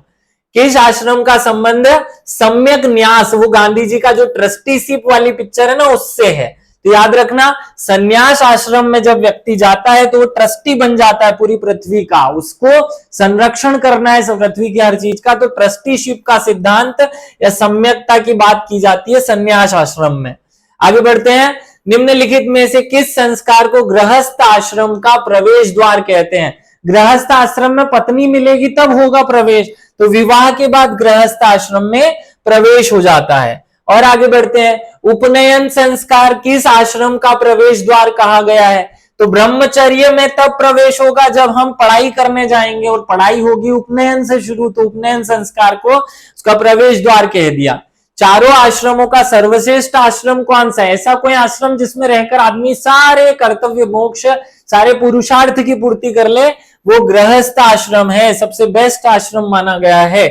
किस आश्रम का संबंध? सम्यक न्यास, वो गांधी जी का जो ट्रस्टीशिप वाली पिक्चर है ना, उससे है। तो याद रखना, संन्यास आश्रम में जब व्यक्ति जाता है तो वो ट्रस्टी बन जाता है पूरी पृथ्वी का। उसको संरक्षण करना है पृथ्वी की हर चीज का, तो ट्रस्टीशिप का सिद्धांत या सम्यकता की बात की जाती है संन्यास आश्रम में। आगे बढ़ते हैं। निम्नलिखित में से किस संस्कार को गृहस्थ आश्रम का प्रवेश द्वार कहते हैं? गृहस्थ आश्रम में पत्नी मिलेगी तब होगा प्रवेश, तो विवाह के बाद गृहस्थ आश्रम में प्रवेश हो जाता है। और आगे बढ़ते हैं। उपनयन संस्कार किस आश्रम का प्रवेश द्वार कहा गया है? तो ब्रह्मचर्य में तब प्रवेश होगा जब हम पढ़ाई करने जाएंगे, और पढ़ाई होगी उपनयन से शुरू, तो उपनयन संस्कार को उसका प्रवेश द्वार कह दिया। चारों आश्रमों का सर्वश्रेष्ठ आश्रम कौन सा है? ऐसा कोई आश्रम जिसमें रहकर आदमी सारे कर्तव्य, मोक्ष, सारे पुरुषार्थ की पूर्ति कर ले, वो गृहस्थ आश्रम है, सबसे बेस्ट आश्रम माना गया है।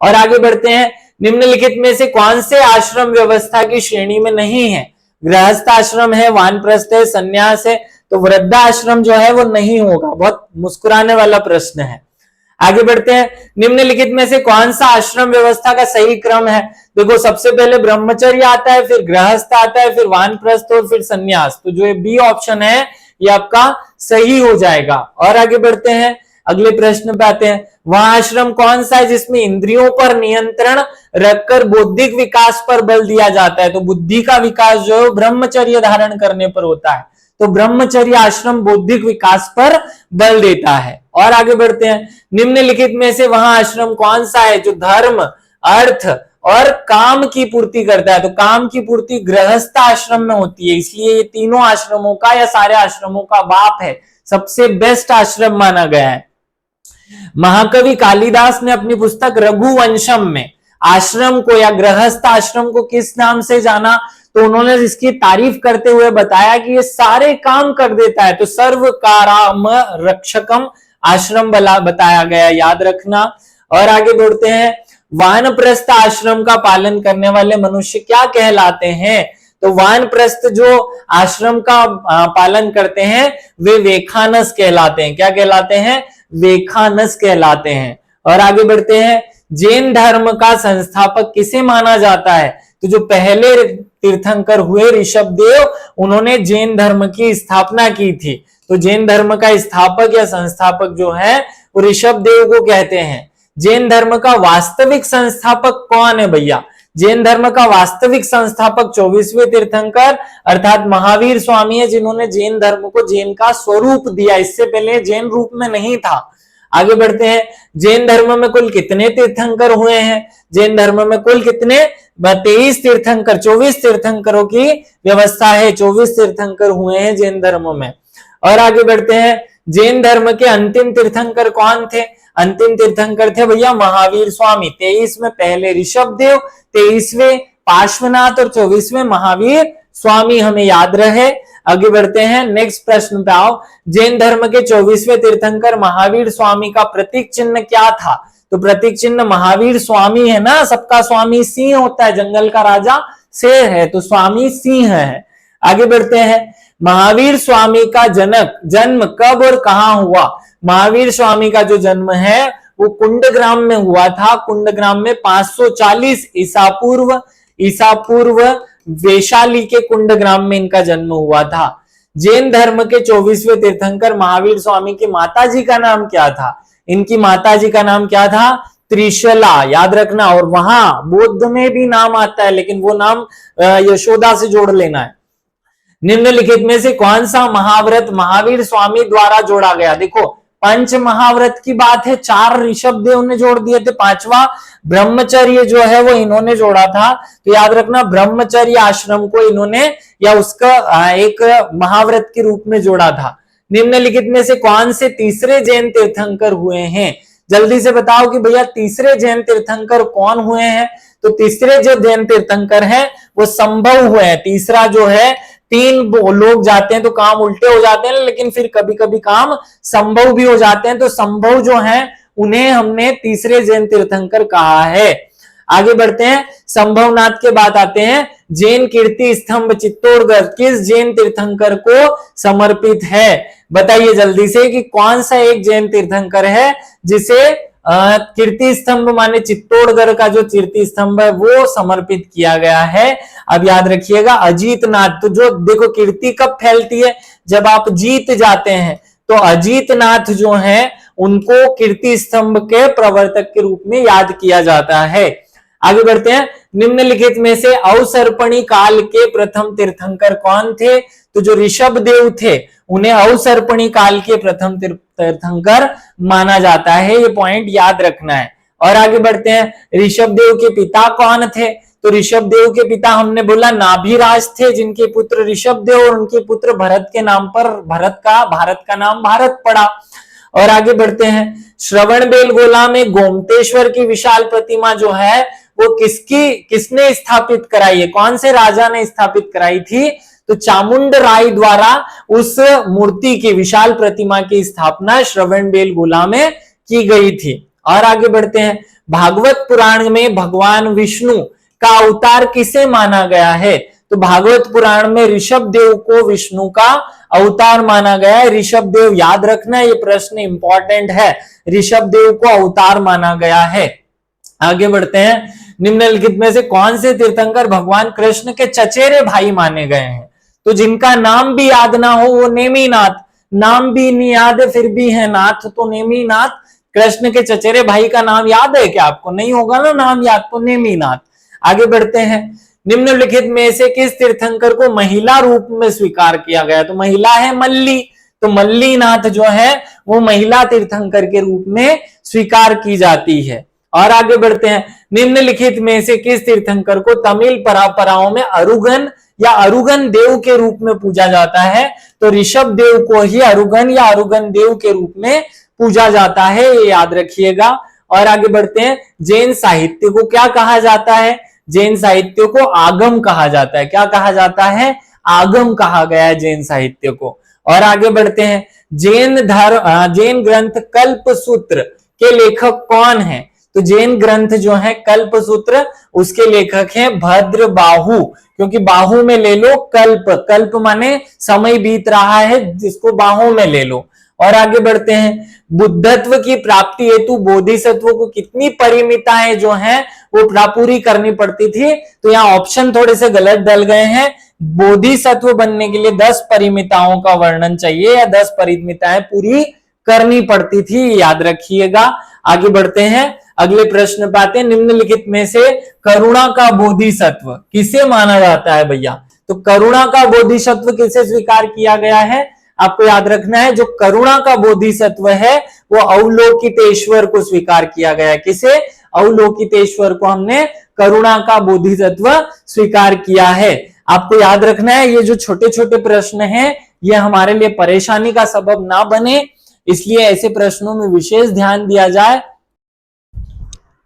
और आगे बढ़ते हैं। निम्नलिखित में से कौन से आश्रम व्यवस्था की श्रेणी में नहीं है? गृहस्थ आश्रम है, वानप्रस्थ है, संन्यास है, तो वृद्धाश्रम जो है वो नहीं होगा। बहुत मुस्कुराने वाला प्रश्न है। आगे बढ़ते हैं। निम्नलिखित में से कौन सा आश्रम व्यवस्था का सही क्रम है? देखो, सबसे पहले ब्रह्मचर्य आता है, फिर गृहस्थ आता है, फिर वानप्रस्थ और फिर संन्यास। तो जो ये बी ऑप्शन है ये आपका सही हो जाएगा। और आगे बढ़ते हैं, अगले प्रश्न पे आते हैं। वह आश्रम कौन सा है जिसमें इंद्रियों पर नियंत्रण रखकर बौद्धिक विकास पर बल दिया जाता है? तो बुद्धि का विकास जो है ब्रह्मचर्य धारण करने पर होता है, तो ब्रह्मचर्य आश्रम बौद्धिक विकास पर बल देता है। और आगे बढ़ते हैं। निम्नलिखित में से वह आश्रम कौन सा है जो धर्म, अर्थ और काम की पूर्ति करता है? तो काम की पूर्ति गृहस्थ आश्रम में होती है, इसलिए ये तीनों आश्रमों का या सारे आश्रमों का बाप है, सबसे बेस्ट आश्रम माना गया है। महाकवि कालिदास ने अपनी पुस्तक रघुवंशम में आश्रम को या गृहस्थ आश्रम को किस नाम से जाना? तो उन्होंने इसकी तारीफ करते हुए बताया कि ये सारे काम कर देता है, तो सर्व काराम रक्षकम आश्रम बताया गया, याद रखना। और आगे बढ़ते हैं। वानप्रस्थ आश्रम का पालन करने वाले मनुष्य क्या कहलाते हैं? तो वानप्रस्थ जो आश्रम का पालन करते हैं वे वेखानस कहलाते हैं। क्या कहलाते हैं? वेखानस कहलाते हैं। और आगे बढ़ते हैं। जैन धर्म का संस्थापक किसे माना जाता है? तो जो पहले तीर्थंकर हुए ऋषभदेव, उन्होंने जैन धर्म की स्थापना की थी, तो जैन धर्म का स्थापक या संस्थापक जो है वो ऋषभदेव को कहते हैं। जैन धर्म का वास्तविक संस्थापक कौन है भैया? जैन धर्म का वास्तविक संस्थापक 24वें तीर्थंकर अर्थात महावीर स्वामी है, जिन्होंने जैन धर्म को जैन का स्वरूप दिया, इससे पहले जैन रूप में नहीं था। आगे बढ़ते हैं। जैन धर्म में कुल कितने तीर्थंकर हुए हैं? जैन धर्म में कुल कितने? 23 तीर्थंकर, 24 तीर्थंकरों की व्यवस्था है, 24 तीर्थंकर हुए हैं जैन धर्म में। और आगे बढ़ते हैं। जैन धर्म के अंतिम तीर्थंकर कौन थे? अंतिम तीर्थंकर थे भैया महावीर स्वामी। 23 में पहले ऋषभदेव, 23वें पार्श्वनाथ और 24वें महावीर स्वामी, हमें याद रहे। आगे बढ़ते हैं। नेक्स्ट प्रश्न पे आओ। जैन धर्म के 24वें तीर्थंकर महावीर स्वामी का प्रतीक चिन्ह क्या था? तो प्रतीक चिन्ह महावीर स्वामी है ना, सबका स्वामी सिंह होता है, जंगल का राजा शेर है, तो स्वामी सिंह है। आगे बढ़ते हैं। महावीर स्वामी का जन्म कब और कहां हुआ? महावीर स्वामी का जो जन्म है वो कुंडग्राम में हुआ था। कुंडग्राम में 540 ईसा पूर्व वैशाली के कुंडग्राम में इनका जन्म हुआ था। जैन धर्म के 24वें तीर्थंकर महावीर स्वामी की माताजी का नाम क्या था? इनकी माताजी का नाम क्या था? त्रिशला, याद रखना। और वहां बौद्ध में भी नाम आता है, लेकिन वो नाम यशोदा से जोड़ लेना है। निम्नलिखित में से कौन सा महाव्रत महावीर स्वामी द्वारा जोड़ा गया? देखो, पंच महाव्रत की बात है, 4 ऋषभदेव ने जोड़ दिए थे, 5वां ब्रह्मचर्य जो है वो इन्होंने जोड़ा था। तो याद रखना, ब्रह्मचर्य आश्रम को इन्होंने या उसका एक महाव्रत के रूप में जोड़ा था। निम्नलिखित में से कौन से तीसरे जैन तीर्थंकर हुए हैं? जल्दी से बताओ कि भैया तीसरे जैन तीर्थंकर कौन हुए हैं? तो तीसरे जो जैन तीर्थंकर हैं वो संभव हुए हैं। तीसरा जो है, 3 लोग जाते हैं तो काम उल्टे हो जाते हैं, लेकिन फिर कभी कभी काम संभव भी हो जाते हैं। तो संभव जो है उन्हें हमने तीसरे जैन तीर्थंकर कहा है। आगे बढ़ते हैं, संभवनाथ के बाद आते हैं। जैन कीर्ति स्तंभ चित्तौड़गढ़ किस जैन तीर्थंकर को समर्पित है? बताइए जल्दी से कि कौन सा एक जैन तीर्थंकर है जिसे कीर्ति स्तंभ माने चित्तौड़गढ़ का जो कीर्ति स्तंभ है वो समर्पित किया गया है। अब याद रखिएगा अजीतनाथ। तो जो देखो कीर्ति कब फैलती है? जब आप जीत जाते हैं। तो अजीतनाथ जो है उनको कीर्ति स्तंभ के प्रवर्तक के रूप में याद किया जाता है। आगे बढ़ते हैं, निम्नलिखित में से अवसर्पणी काल के प्रथम तीर्थंकर कौन थे? तो जो ऋषभ देव थे उन्हें अवसर्पणी काल के प्रथम तीर्थंकर माना जाता है। ये पॉइंट याद रखना है। और आगे बढ़ते हैं, ऋषभ देव के पिता कौन थे? तो ऋषभ देव के पिता हमने बोला नाभिराज थे, जिनके पुत्र ऋषभ देव और उनके पुत्र भरत के नाम पर भारत का नाम भारत पड़ा। और आगे बढ़ते हैं, श्रवणबेलगोला में गोमतेश्वर की विशाल प्रतिमा जो है वो किसने स्थापित कराई है? कौन से राजा ने स्थापित कराई थी? तो चामुंड राय द्वारा उस मूर्ति की विशाल प्रतिमा की स्थापना श्रवणबेलगोला में की गई थी। और आगे बढ़ते हैं, भागवत पुराण में भगवान विष्णु का अवतार किसे माना गया है? तो भागवत पुराण में ऋषभ देव को विष्णु का अवतार माना गया है। ऋषभ देव याद रखना, ये प्रश्न इंपॉर्टेंट है। ऋषभ देव को अवतार माना गया है। आगे बढ़ते हैं, निम्नलिखित में से कौन से तीर्थंकर भगवान कृष्ण के चचेरे भाई माने गए हैं? तो जिनका नाम भी याद ना हो वो नेमीनाथ। नाम भी नहीं याद है फिर भी है नाथ, तो नेमीनाथ। कृष्ण के चचेरे भाई का नाम याद है क्या आपको? नहीं होगा ना नाम याद, तो नेमीनाथ। आगे बढ़ते हैं, निम्नलिखित में से किस तीर्थंकर को महिला रूप में स्वीकार किया गया? तो महिला है मल्ली, तो मल्लीनाथ जो है वो महिला तीर्थंकर के रूप में स्वीकार की जाती है। और आगे बढ़ते हैं, निम्नलिखित में से किस तीर्थंकर को तमिल परंपराओं में अरुगन या अरुगन देव के रूप में पूजा जाता है? तो ऋषभ देव को ही अरुगन या अरुगन देव के रूप में पूजा जाता है, ये याद रखिएगा। और आगे बढ़ते हैं, जैन साहित्य को क्या कहा जाता है? जैन साहित्य को आगम कहा जाता है। क्या कहा जाता है? आगम कहा गया है जैन साहित्य को। और आगे बढ़ते हैं, जैन ग्रंथ कल्पसूत्र के लेखक कौन है? तो जैन ग्रंथ जो है कल्पसूत्र उसके लेखक हैं भद्रबाहु, क्योंकि बाहु में ले लो कल्प, कल्प माने समय बीत रहा है, जिसको बाहु में ले लो। और आगे बढ़ते हैं, बुद्धत्व की प्राप्ति हेतु बोधिसत्व को कितनी परिमिताएं जो हैं वो पूरी करनी पड़ती थी? तो यहाँ ऑप्शन थोड़े से गलत डल गए हैं। बोधिसत्व बनने के लिए 10 परिमिताओं का वर्णन चाहिए या 10 परिमिताएं पूरी करनी पड़ती थी, याद रखिएगा। आगे बढ़ते हैं, अगले प्रश्न पे आते हैं, निम्नलिखित में से करुणा का बोधिसत्व किसे माना जाता है भैया? तो करुणा का बोधिसत्व किसे स्वीकार किया गया है? आपको याद रखना है, जो करुणा का बोधिसत्व है वो अवलोकितेश्वर को स्वीकार किया गया है। किसे? अवलोकितेश्वर को हमने करुणा का बोधिसत्व स्वीकार किया है। आपको याद रखना है, ये जो छोटे छोटे प्रश्न हैं ये हमारे लिए परेशानी का सबब ना बने, इसलिए ऐसे प्रश्नों में विशेष ध्यान दिया जाए।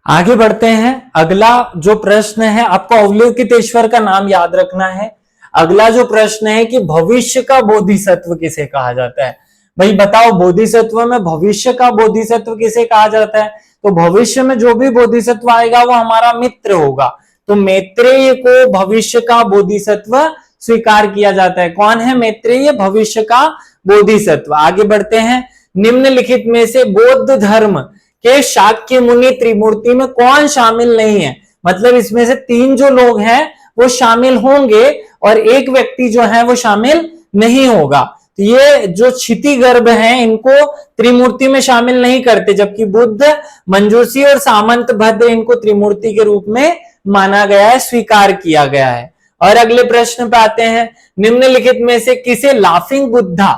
आगे बढ़ते हैं, अगला जो प्रश्न है, आपको अवलोकितेश्वर का नाम याद रखना है। अगला जो प्रश्न है कि भविष्य का बोधिसत्व किसे कहा जाता है? भाई बताओ, बोधिसत्व में भविष्य का बोधिसत्व किसे कहा जाता है? तो भविष्य में जो भी बोधिसत्व आएगा वो हमारा मित्र होगा, तो मैत्रेय को भविष्य का बोधिसत्व स्वीकार किया जाता है। कौन है मैत्रेय? भविष्य का बोधिसत्व। आगे बढ़ते हैं, निम्नलिखित में से बौद्ध धर्म के शाक्य मुनि त्रिमूर्ति में कौन शामिल नहीं है? मतलब इसमें से 3 जो लोग हैं वो शामिल होंगे और एक व्यक्ति जो है वो शामिल नहीं होगा। तो ये जो क्षितिगर्भ हैं इनको त्रिमूर्ति में शामिल नहीं करते, जबकि बुद्ध, मंजूषी और सामंत भद्र इनको त्रिमूर्ति के रूप में माना गया है, स्वीकार किया गया है। और अगले प्रश्न पे आते हैं, निम्नलिखित में से किसे लाफिंग बुद्धा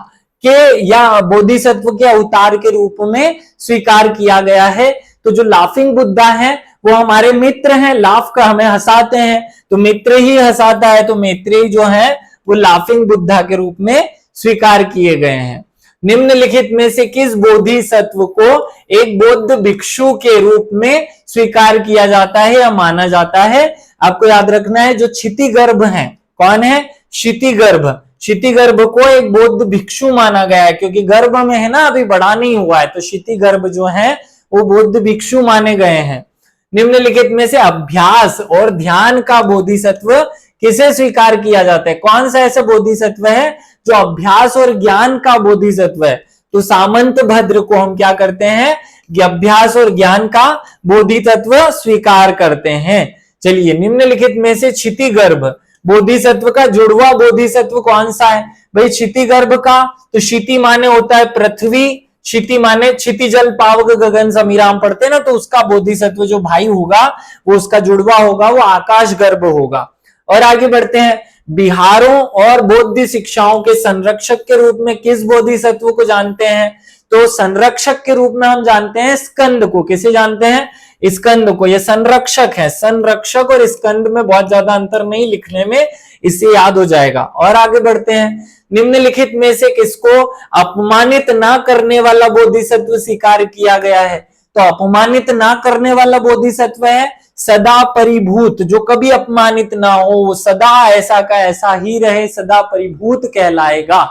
के या बोधिसत्व के अवतार के रूप में स्वीकार किया गया है? तो जो लाफिंग बुद्धा है वो हमारे मित्र हैं, लाफ का हमें हंसाते हैं, तो मित्र ही हंसाता है, तो मैत्रेय जो है वो लाफिंग बुद्धा के रूप में स्वीकार किए गए हैं। निम्नलिखित में से किस बोधिसत्व को एक बौद्ध भिक्षु के रूप में स्वीकार किया जाता है या माना जाता है? आपको याद रखना है, जो क्षितिगर्भ है, कौन है? क्षितिगर्भ। क्षितिगर्भ को एक बौद्ध भिक्षु माना गया है, क्योंकि गर्भ में है ना, अभी बड़ा नहीं हुआ है, तो क्षितिगर्भ जो है वो बौद्ध भिक्षु माने गए हैं। निम्नलिखित में से अभ्यास और ध्यान का बोधिसत्व किसे स्वीकार किया जाता है? कौन सा ऐसा बोधिसत्व है जो अभ्यास और ज्ञान का बोधिसत्व है? तो सामंत भद्र को हम क्या करते हैं? अभ्यास और ज्ञान का बोधिसत्व स्वीकार करते हैं। चलिए, निम्नलिखित में से क्षितिगर्भ बोधिसत्व का जुड़वा बोधिसत्व कौन सा है? भाई क्षितिगर्भ का तो क्षिति माने होता है पृथ्वी, क्षिति माने क्षिति जल पावक गगन समीरा हम पढ़ते हैं ना, तो उसका बोधिसत्व जो भाई होगा वो उसका जुड़वा होगा, वो आकाश गर्भ होगा। और आगे बढ़ते हैं, बिहारों और बौद्ध शिक्षाओं के संरक्षक के रूप में किस बोधिसत्व को जानते हैं? तो संरक्षक के रूप में हम जानते हैं स्कंद को। किसे जानते हैं? स्कंद को। ये संरक्षक है। संरक्षक और स्कंद में बहुत ज्यादा अंतर नहीं लिखने में, इससे याद हो जाएगा। और आगे बढ़ते हैं, निम्नलिखित में से किसको अपमानित ना करने वाला बोधिसत्व स्वीकार किया गया है? तो अपमानित ना करने वाला बोधिसत्व है सदा परिभूत, जो कभी अपमानित ना हो, सदा ऐसा का ऐसा ही रहे, सदा परिभूत कहलाएगा।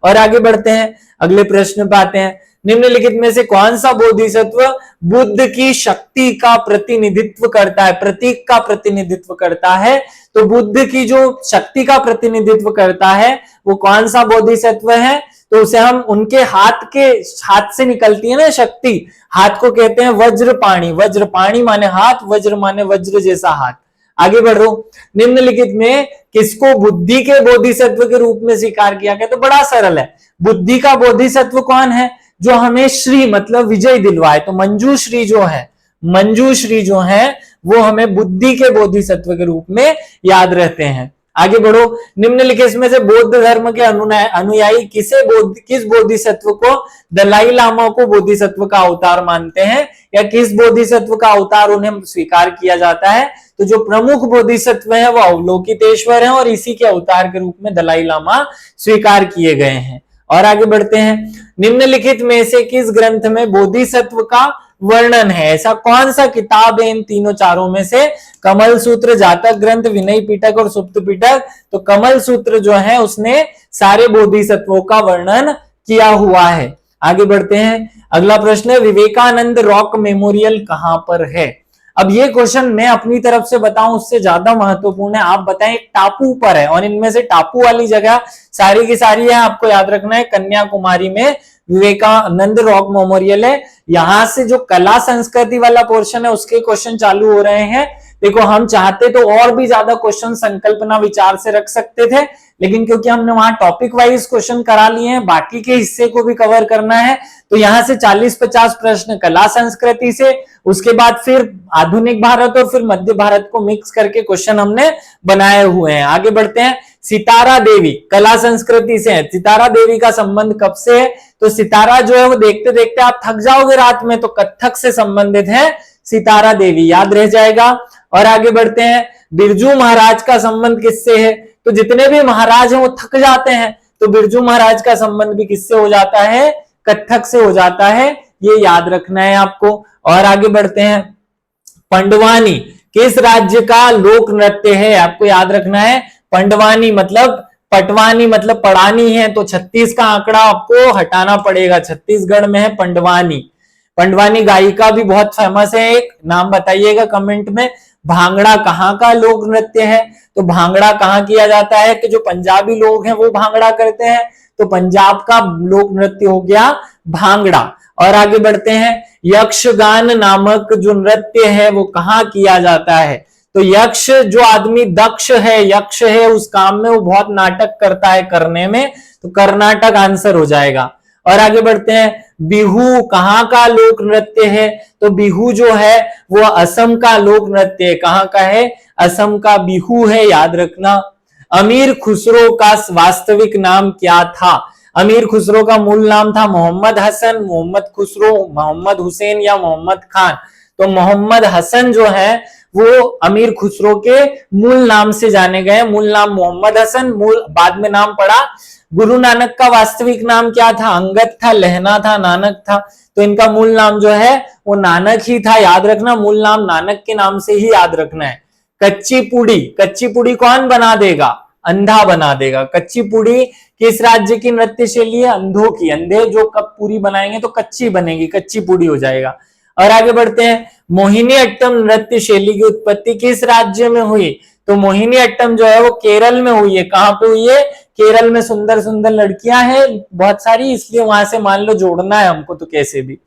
और आगे बढ़ते हैं, अगले प्रश्न पे आते हैं, निम्नलिखित में से कौन सा बोधिसत्व बुद्ध की शक्ति का प्रतिनिधित्व करता है, प्रतीक का प्रतिनिधित्व करता है? तो बुद्ध की जो शक्ति का प्रतिनिधित्व करता है वो कौन सा बोधिसत्व है? तो उसे हम उनके हाथ से निकलती है ना शक्ति, हाथ को कहते हैं वज्रपाणी। वज्रपाणी माने हाथ, वज्र माने वज्र जैसा हाथ। आगे बढ़ रहा हूं, निम्नलिखित में किसको बुद्धि के बोधिसत्व के रूप में स्वीकार किया गया? तो बड़ा सरल है, बुद्धि का बोधिसत्व कौन है? जो हमें श्री मतलब विजय दिलवाए। तो मंजूश्री जो है, मंजूश्री जो है वो हमें बुद्धि के बोधिसत्व के रूप में याद रहते हैं। आगे बढ़ो, निम्नलिखित में से बौद्ध धर्म के अनुयायी किस बोधिसत्व को, दलाई लामा को बोधिसत्व का अवतार मानते हैं, या किस बोधिसत्व का अवतार उन्हें स्वीकार किया जाता है? तो जो प्रमुख बोधिसत्व है वो अवलोकितेश्वर है और इसी के अवतार के रूप में दलाई लामा स्वीकार किए गए हैं। और आगे बढ़ते हैं, निम्नलिखित में से किस ग्रंथ में बोधिसत्व का वर्णन है? ऐसा कौन सा किताब है इन तीनों चारों में से? कमल सूत्र, जातक ग्रंथ, विनय पिटक और सुप्त पिटक। तो कमल सूत्र जो है उसने सारे बोधिसत्वों का वर्णन किया हुआ है। आगे बढ़ते हैं, अगला प्रश्न है, विवेकानंद रॉक मेमोरियल कहां पर है? अब ये क्वेश्चन मैं अपनी तरफ से बताऊं उससे ज्यादा महत्वपूर्ण है, आप बताएं। टापू पर है और इनमें से टापू वाली जगह सारी की सारी है, आपको याद रखना है कन्याकुमारी में विवेकानंद रॉक मेमोरियल है। यहां से जो कला संस्कृति वाला पोर्शन है उसके क्वेश्चन चालू हो रहे हैं। देखो, हम चाहते तो और भी ज्यादा क्वेश्चन संकल्पना विचार से रख सकते थे, लेकिन क्योंकि हमने वहां टॉपिक वाइज क्वेश्चन करा लिए हैं, बाकी के हिस्से को भी कवर करना है, तो यहां से 40-50 प्रश्न कला संस्कृति से, उसके बाद फिर आधुनिक भारत और फिर मध्य भारत को मिक्स करके क्वेश्चन हमने बनाए हुए हैं। आगे बढ़ते हैं, सितारा देवी कला संस्कृति से है। सितारा देवी का संबंध कब से है? तो सितारा जो है वो देखते देखते आप थक जाओगे रात में, तो कथक से संबंधित है सितारा देवी, याद रह जाएगा। और आगे बढ़ते हैं, बिरजू महाराज का संबंध किससे है? तो जितने भी महाराज हैं वो थक जाते हैं, तो बिरजू महाराज का संबंध भी किससे हो जाता है? कथक से हो जाता है, ये याद रखना है आपको। और आगे बढ़ते हैं, पंडवानी किस राज्य का लोक नृत्य है? आपको याद रखना है, पंडवानी मतलब पटवानी मतलब पढ़ानी है, तो 36 का आंकड़ा आपको हटाना पड़ेगा, छत्तीसगढ़ में है पंडवानी। पंडवानी गायिका भी बहुत फेमस है, एक नाम बताइएगा कमेंट में। भांगड़ा कहाँ का लोक नृत्य है? तो भांगड़ा कहाँ किया जाता है कि जो पंजाबी लोग हैं वो भांगड़ा करते हैं, तो पंजाब का लोक नृत्य हो गया भांगड़ा। और आगे बढ़ते हैं, यक्षगान नामक जो नृत्य है वो कहाँ किया जाता है? तो यक्ष जो आदमी दक्ष है, यक्ष है, उस काम में वो बहुत नाटक करता है करने में, तो कर्नाटक आंसर हो जाएगा। और आगे बढ़ते हैं, बिहू कहाँ का लोक नृत्य है? तो बिहू जो है वो असम का लोक नृत्य है। कहाँ का है? असम का बिहू है, याद रखना। अमीर खुसरो का वास्तविक नाम क्या था? अमीर खुसरो का मूल नाम था मोहम्मद हसन, मोहम्मद खुसरो, मोहम्मद हुसैन या मोहम्मद खान। तो मोहम्मद हसन जो है वो अमीर खुसरो के मूल नाम से जाने गए। मूल नाम मोहम्मद हसन, मूल बाद में नाम पड़ा। गुरु नानक का वास्तविक नाम क्या था? अंगद था, लहना था, नानक था। तो इनका मूल नाम जो है वो नानक ही था, याद रखना। मूल नाम नानक के नाम से ही याद रखना है। कच्ची पूड़ी, कच्ची पूड़ी कौन बना देगा? अंधा बना देगा। कच्ची पूड़ी किस राज्य की नृत्य शैली है? अंधों की। अंधे जो कब पूरी बनाएंगे तो कच्ची बनेगी, कच्ची पूड़ी हो जाएगा। और आगे बढ़ते हैं, मोहिनी अट्टम नृत्य शैली की उत्पत्ति किस राज्य में हुई? तो मोहिनी अट्टम जो है वो केरल में हुई है। कहां पे हुई है? केरल में। सुंदर सुंदर लड़कियां हैं बहुत सारी, इसलिए वहां से मान लो जोड़ना है हमको तो कैसे भी।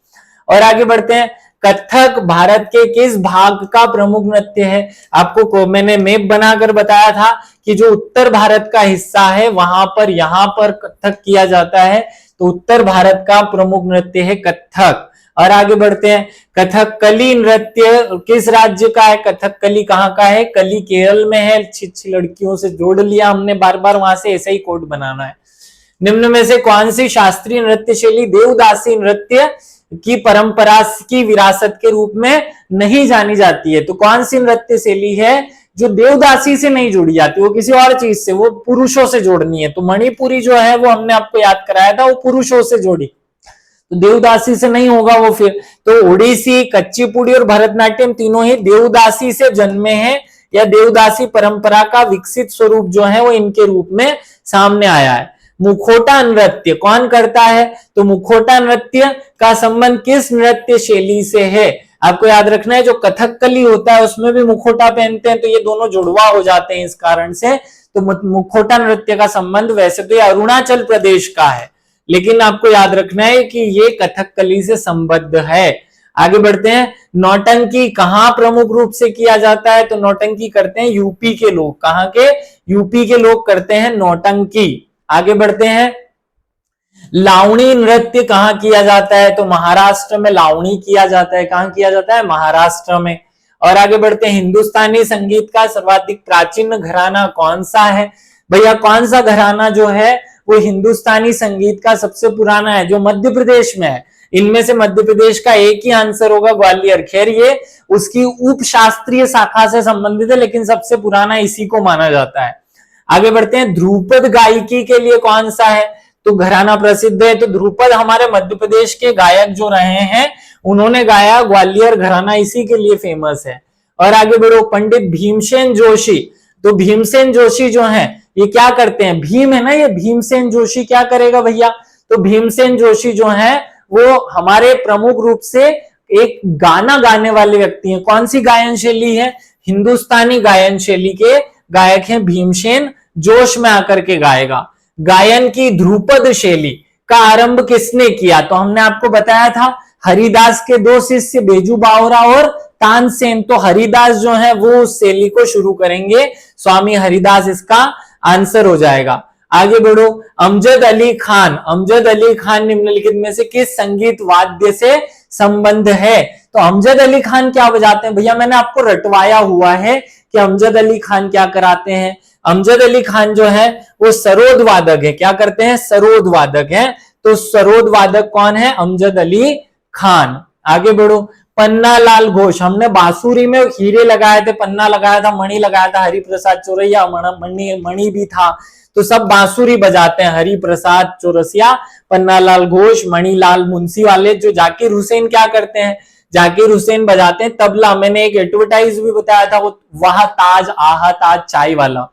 और आगे बढ़ते हैं, कथक भारत के किस भाग का प्रमुख नृत्य है? आपको मैंने मैप बनाकर बताया था कि जो उत्तर भारत का हिस्सा है वहां पर यहां पर कथक किया जाता है, तो उत्तर भारत का प्रमुख नृत्य है कथक। और आगे बढ़ते हैं, कथकली नृत्य किस राज्य का है? कथकली कहां का है? कली केरल में है। अच्छी लड़कियों से जोड़ लिया हमने बार बार, वहां से ऐसा ही कोड बनाना है। निम्न में से कौन सी शास्त्रीय नृत्य शैली देवदासी नृत्य की परंपरा की विरासत के रूप में नहीं जानी जाती है? तो कौन सी नृत्य शैली है जो देवदासी से नहीं जुड़ी जाती, वो किसी और चीज से, वो पुरुषों से जोड़नी है? तो मणिपुरी जो है वो हमने आपको याद कराया था, वो पुरुषों से जोड़ी, तो देवदासी से नहीं होगा वो फिर। तो ओडिसी, कच्चीपुड़ी और भरतनाट्यम तीनों ही देवदासी से जन्मे हैं, या देवदासी परंपरा का विकसित स्वरूप जो है वो इनके रूप में सामने आया है। मुखौटा नृत्य कौन करता है? तो मुखौटा नृत्य का संबंध किस नृत्य शैली से है? आपको याद रखना है, जो कथकली होता है उसमें भी मुखौटा पहनते हैं, तो ये दोनों जुड़वा हो जाते हैं इस कारण से। तो मुखौटा नृत्य का संबंध वैसे तो ये अरुणाचल प्रदेश का है, लेकिन आपको याद रखना है कि ये कथकली से संबद्ध है। आगे बढ़ते हैं, नौटंकी कहां प्रमुख रूप से किया जाता है? तो नौटंकी करते हैं यूपी के लोग। कहां के? यूपी के लोग करते हैं नौटंकी। आगे बढ़ते हैं, लावणी नृत्य कहां किया जाता है? तो महाराष्ट्र में लावणी किया जाता है। कहां किया जाता है? महाराष्ट्र में। और आगे बढ़ते हैं, हिंदुस्तानी संगीत का सर्वाधिक प्राचीन घराना कौन सा है? भैया कौन सा घराना जो है वो हिंदुस्तानी संगीत का सबसे पुराना है, जो मध्य प्रदेश में है? इनमें से मध्य प्रदेश का एक ही आंसर होगा, ग्वालियर। खैर ये उसकी उप शास्त्रीय शाखा से संबंधित है, लेकिन सबसे पुराना इसी को माना जाता है। आगे बढ़ते हैं, ध्रुपद गायकी के लिए कौन सा है? तो घराना प्रसिद्ध है। तो ध्रुपद हमारे मध्य प्रदेश के गायक जो रहे हैं उन्होंने गाया, ग्वालियर घराना इसी के लिए फेमस है। और आगे बढ़ो, पंडित भीमसेन जोशी। तो भीमसेन जोशी जो है ये क्या करते हैं? भीम है ना, ये भीमसेन जोशी क्या करेगा भैया? तो भीमसेन जोशी जो है वो हमारे प्रमुख रूप से एक गाना गाने वाले व्यक्ति हैं। कौन सी गायन शैली है? हिंदुस्तानी गायन शैली के गायक हैं भीमसेन। जोश में आकर के गाएगा। गायन की ध्रुपद शैली का आरंभ किसने किया? तो हमने आपको बताया था, हरिदास के दो शिष्य बेजू बावरा और तानसेन। तो हरिदास जो है वो उस शैली को शुरू करेंगे, स्वामी हरिदास इसका आंसर हो जाएगा। आगे बढ़ो, अमजद अली खान। अमजद अली खान निम्नलिखित में से किस संगीत वाद्य से संबंध है? तो अमजद अली खान क्या बजाते हैं? भैया मैंने आपको रटवाया हुआ है कि अमजद अली खान क्या कराते हैं। अमजद अली खान जो है वो सरोद वादक है। क्या करते हैं? सरोद वादक है। तो सरोद वादक कौन है? अमजद अली खान। आगे बढ़ो, पन्ना लाल घोष। हमने बांसुरी में हीरे लगाए थे, पन्ना लगाया था, मणि लगाया था, हरिप्रसाद चौरसिया मणि भी था। तो सब बांसुरी बजाते हैं, हरिप्रसाद चौरसिया, पन्ना लाल घोष, मणिलाल मुंशी वाले। जो जाकिर हुसैन क्या करते हैं? जाकिर हुसैन बजाते हैं तबला। मैंने एक एडवर्टाइज भी बताया था, वो वह ताज आहा ताज चाय वाला।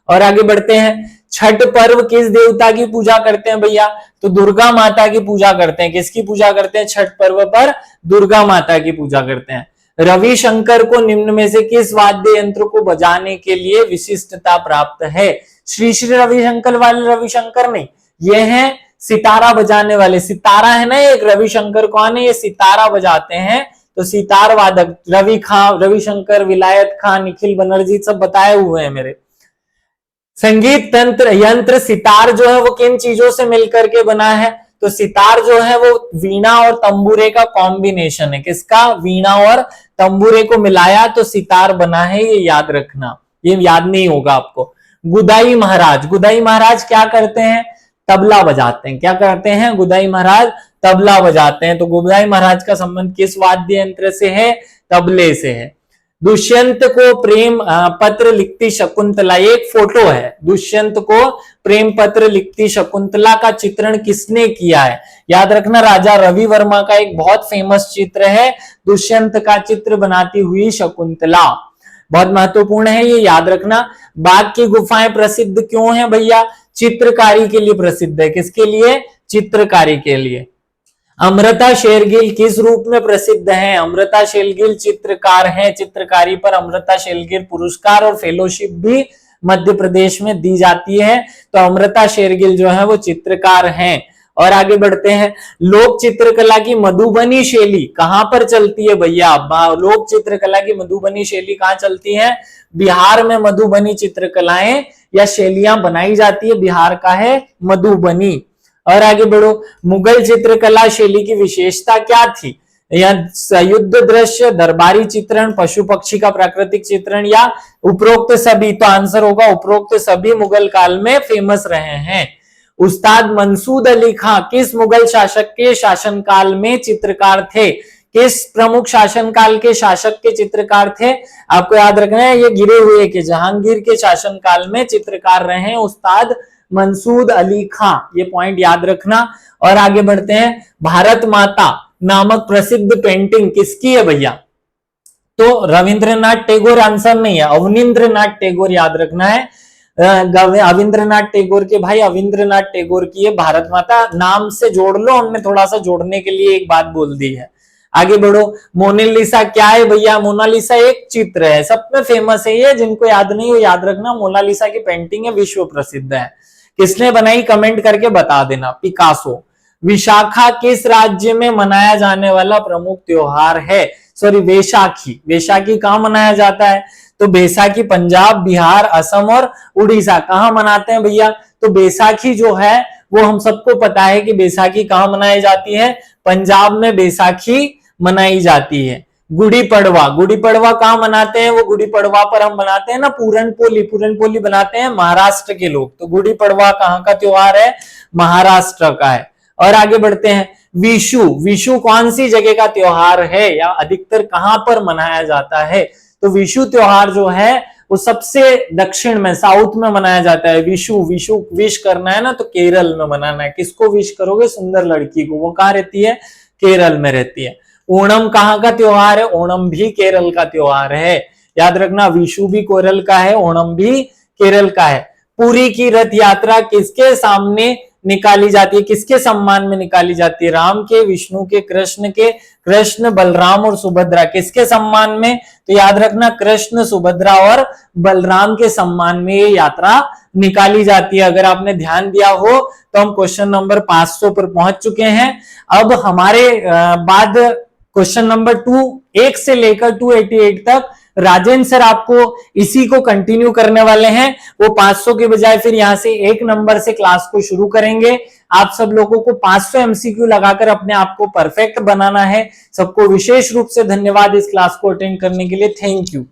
और आगे बढ़ते हैं, छठ पर्व किस देवता की पूजा करते हैं भैया? तो दुर्गा माता की पूजा करते हैं। किसकी पूजा करते हैं छठ पर्व पर? दुर्गा माता की पूजा करते हैं। रविशंकर को निम्न में से किस वाद्य यंत्र को बजाने के लिए विशिष्टता प्राप्त है? श्री श्री रविशंकर वाले रविशंकर नहीं, ये हैं सितारा बजाने वाले। सितारा है ना एक, रविशंकर कौन है? ये सितारा बजाते हैं। तो सितार वादक रविशंकर, विलायत खान, निखिल बनर्जी सब बताए हुए हैं मेरे। संगीत तंत्र यंत्र सितार जो है वो किन चीजों से मिलकर के बना है? तो सितार जो है वो वीणा और तंबूरे का कॉम्बिनेशन है। किसका? वीणा और तंबूरे को मिलाया तो सितार बना है, ये याद रखना, ये याद नहीं होगा आपको। गुदाई महाराज। गुदाई महाराज क्या करते हैं? तबला बजाते हैं। क्या करते हैं? गुदाई महाराज तबला बजाते हैं। तो गुदाई महाराज का संबंध किस वाद्य यंत्र से है? तबले से है। दुष्यंत को प्रेम पत्र लिखती शकुंतला, ये एक फोटो है। दुष्यंत को प्रेम पत्र लिखती शकुंतला का चित्रण किसने किया है? याद रखना, राजा रवि वर्मा का एक बहुत फेमस चित्र है, दुष्यंत का चित्र बनाती हुई शकुंतला। बहुत महत्वपूर्ण है, ये याद रखना। बाघ की गुफाएं प्रसिद्ध क्यों है भैया? चित्रकारी के लिए प्रसिद्ध है। किसके लिए? चित्रकारी के लिए। अमृता शेरगिल किस रूप में प्रसिद्ध हैं? अमृता शेरगिल चित्रकार हैं। चित्रकारी पर अमृता शेरगिल पुरस्कार और फेलोशिप भी मध्य प्रदेश में दी जाती है। तो अमृता शेरगिल जो है वो चित्रकार हैं। और आगे बढ़ते हैं, लोक चित्रकला की मधुबनी शैली कहां पर चलती है भैया? लोक चित्रकला की मधुबनी शैली कहां चलती है? बिहार में मधुबनी चित्रकलाएं या शैलियां बनाई जाती है, बिहार का है मधुबनी। और आगे बढ़ो, मुगल चित्रकला शैली की विशेषता क्या थी? या युद्ध दृश्य, दरबारी चित्रण, पशु पक्षी का प्राकृतिक चित्रण या उपरोक्त सभी? तो आंसर होगा उपरोक्त सभी मुगल काल में फेमस रहे हैं। उस्ताद मंसूद अली खां किस मुगल शासक के शासनकाल में चित्रकार थे? किस प्रमुख शासनकाल के शासक के चित्रकार थे? आपको याद रखना है, ये गिरे हुए के जहांगीर के शासनकाल में चित्रकार रहे हैं उस्ताद मंसूद अली खां, ये पॉइंट याद रखना। और आगे बढ़ते हैं, भारत माता नामक प्रसिद्ध पेंटिंग किसकी है भैया? तो रविंद्रनाथ टैगोर आंसर नहीं है, अवनींद्रनाथ टैगोर याद रखना है। अविंद्रनाथ टैगोर के भाई अविंद्रनाथ टैगोर की है भारत माता। नाम से जोड़ लो, हमने थोड़ा सा जोड़ने के लिए एक बात बोल दी है। आगे बढ़ो, मोनालिसा क्या है भैया? मोनालिसा एक चित्र है, सब में फेमस है ये, जिनको याद नहीं हो याद रखना। मोनालिसा की पेंटिंग है, विश्व प्रसिद्ध है। किसने बनाई कमेंट करके बता देना। पिकासो। विशाखा किस राज्य में मनाया जाने वाला प्रमुख त्योहार है? सॉरी, वैशाखी। वैशाखी कहां मनाया जाता है? तो बैसाखी पंजाब, बिहार, असम और उड़ीसा। कहां मनाते हैं भैया? तो बैसाखी जो है वो हम सबको पता है कि बैसाखी कहां मनाई जाती है? पंजाब में बैसाखी मनाई जाती है। गुड़ी पड़वा, गुड़ी पड़वा कहां मनाते हैं? वो गुड़ी पड़वा पर हम बनाते हैं ना पूरनपोली, पूरनपोली बनाते हैं महाराष्ट्र के लोग। तो गुड़ी पड़वा कहां का त्योहार है? महाराष्ट्र का है। और आगे बढ़ते हैं, विशु। विशु कौन सी जगह का त्योहार है या अधिकतर कहां पर मनाया जाता है? तो विशु त्योहार जो है वो सबसे दक्षिण में, साउथ में मनाया जाता है। विशु, विशु विश करना है ना तो केरल में मनाना है। किसको विश करोगे? सुंदर लड़की को। वो कहां रहती है? केरल में रहती है। ओणम कहां का त्योहार है? ओणम भी केरल का त्योहार है, याद रखना। विशु भी केरल का है, ओणम भी केरल का है। पुरी की रथ यात्रा किसके सामने निकाली जाती है? किसके सम्मान में निकाली जाती है? राम के, विष्णु के, कृष्ण के? कृष्ण, बलराम और सुभद्रा। किसके सम्मान में? तो याद रखना कृष्ण, सुभद्रा और बलराम के सम्मान में ये यात्रा निकाली जाती है। अगर आपने ध्यान दिया हो तो हम क्वेश्चन नंबर 500 पर पहुंच चुके हैं। अब हमारे बाद क्वेश्चन नंबर 2 1 से लेकर 288 तक राजेंद्र सर आपको इसी को कंटिन्यू करने वाले हैं। वो 500 के बजाय फिर यहां से 1 नंबर से क्लास को शुरू करेंगे। आप सब लोगों को 500 एमसीक्यू लगाकर अपने आप को परफेक्ट बनाना है। सबको विशेष रूप से धन्यवाद इस क्लास को अटेंड करने के लिए। Thank you.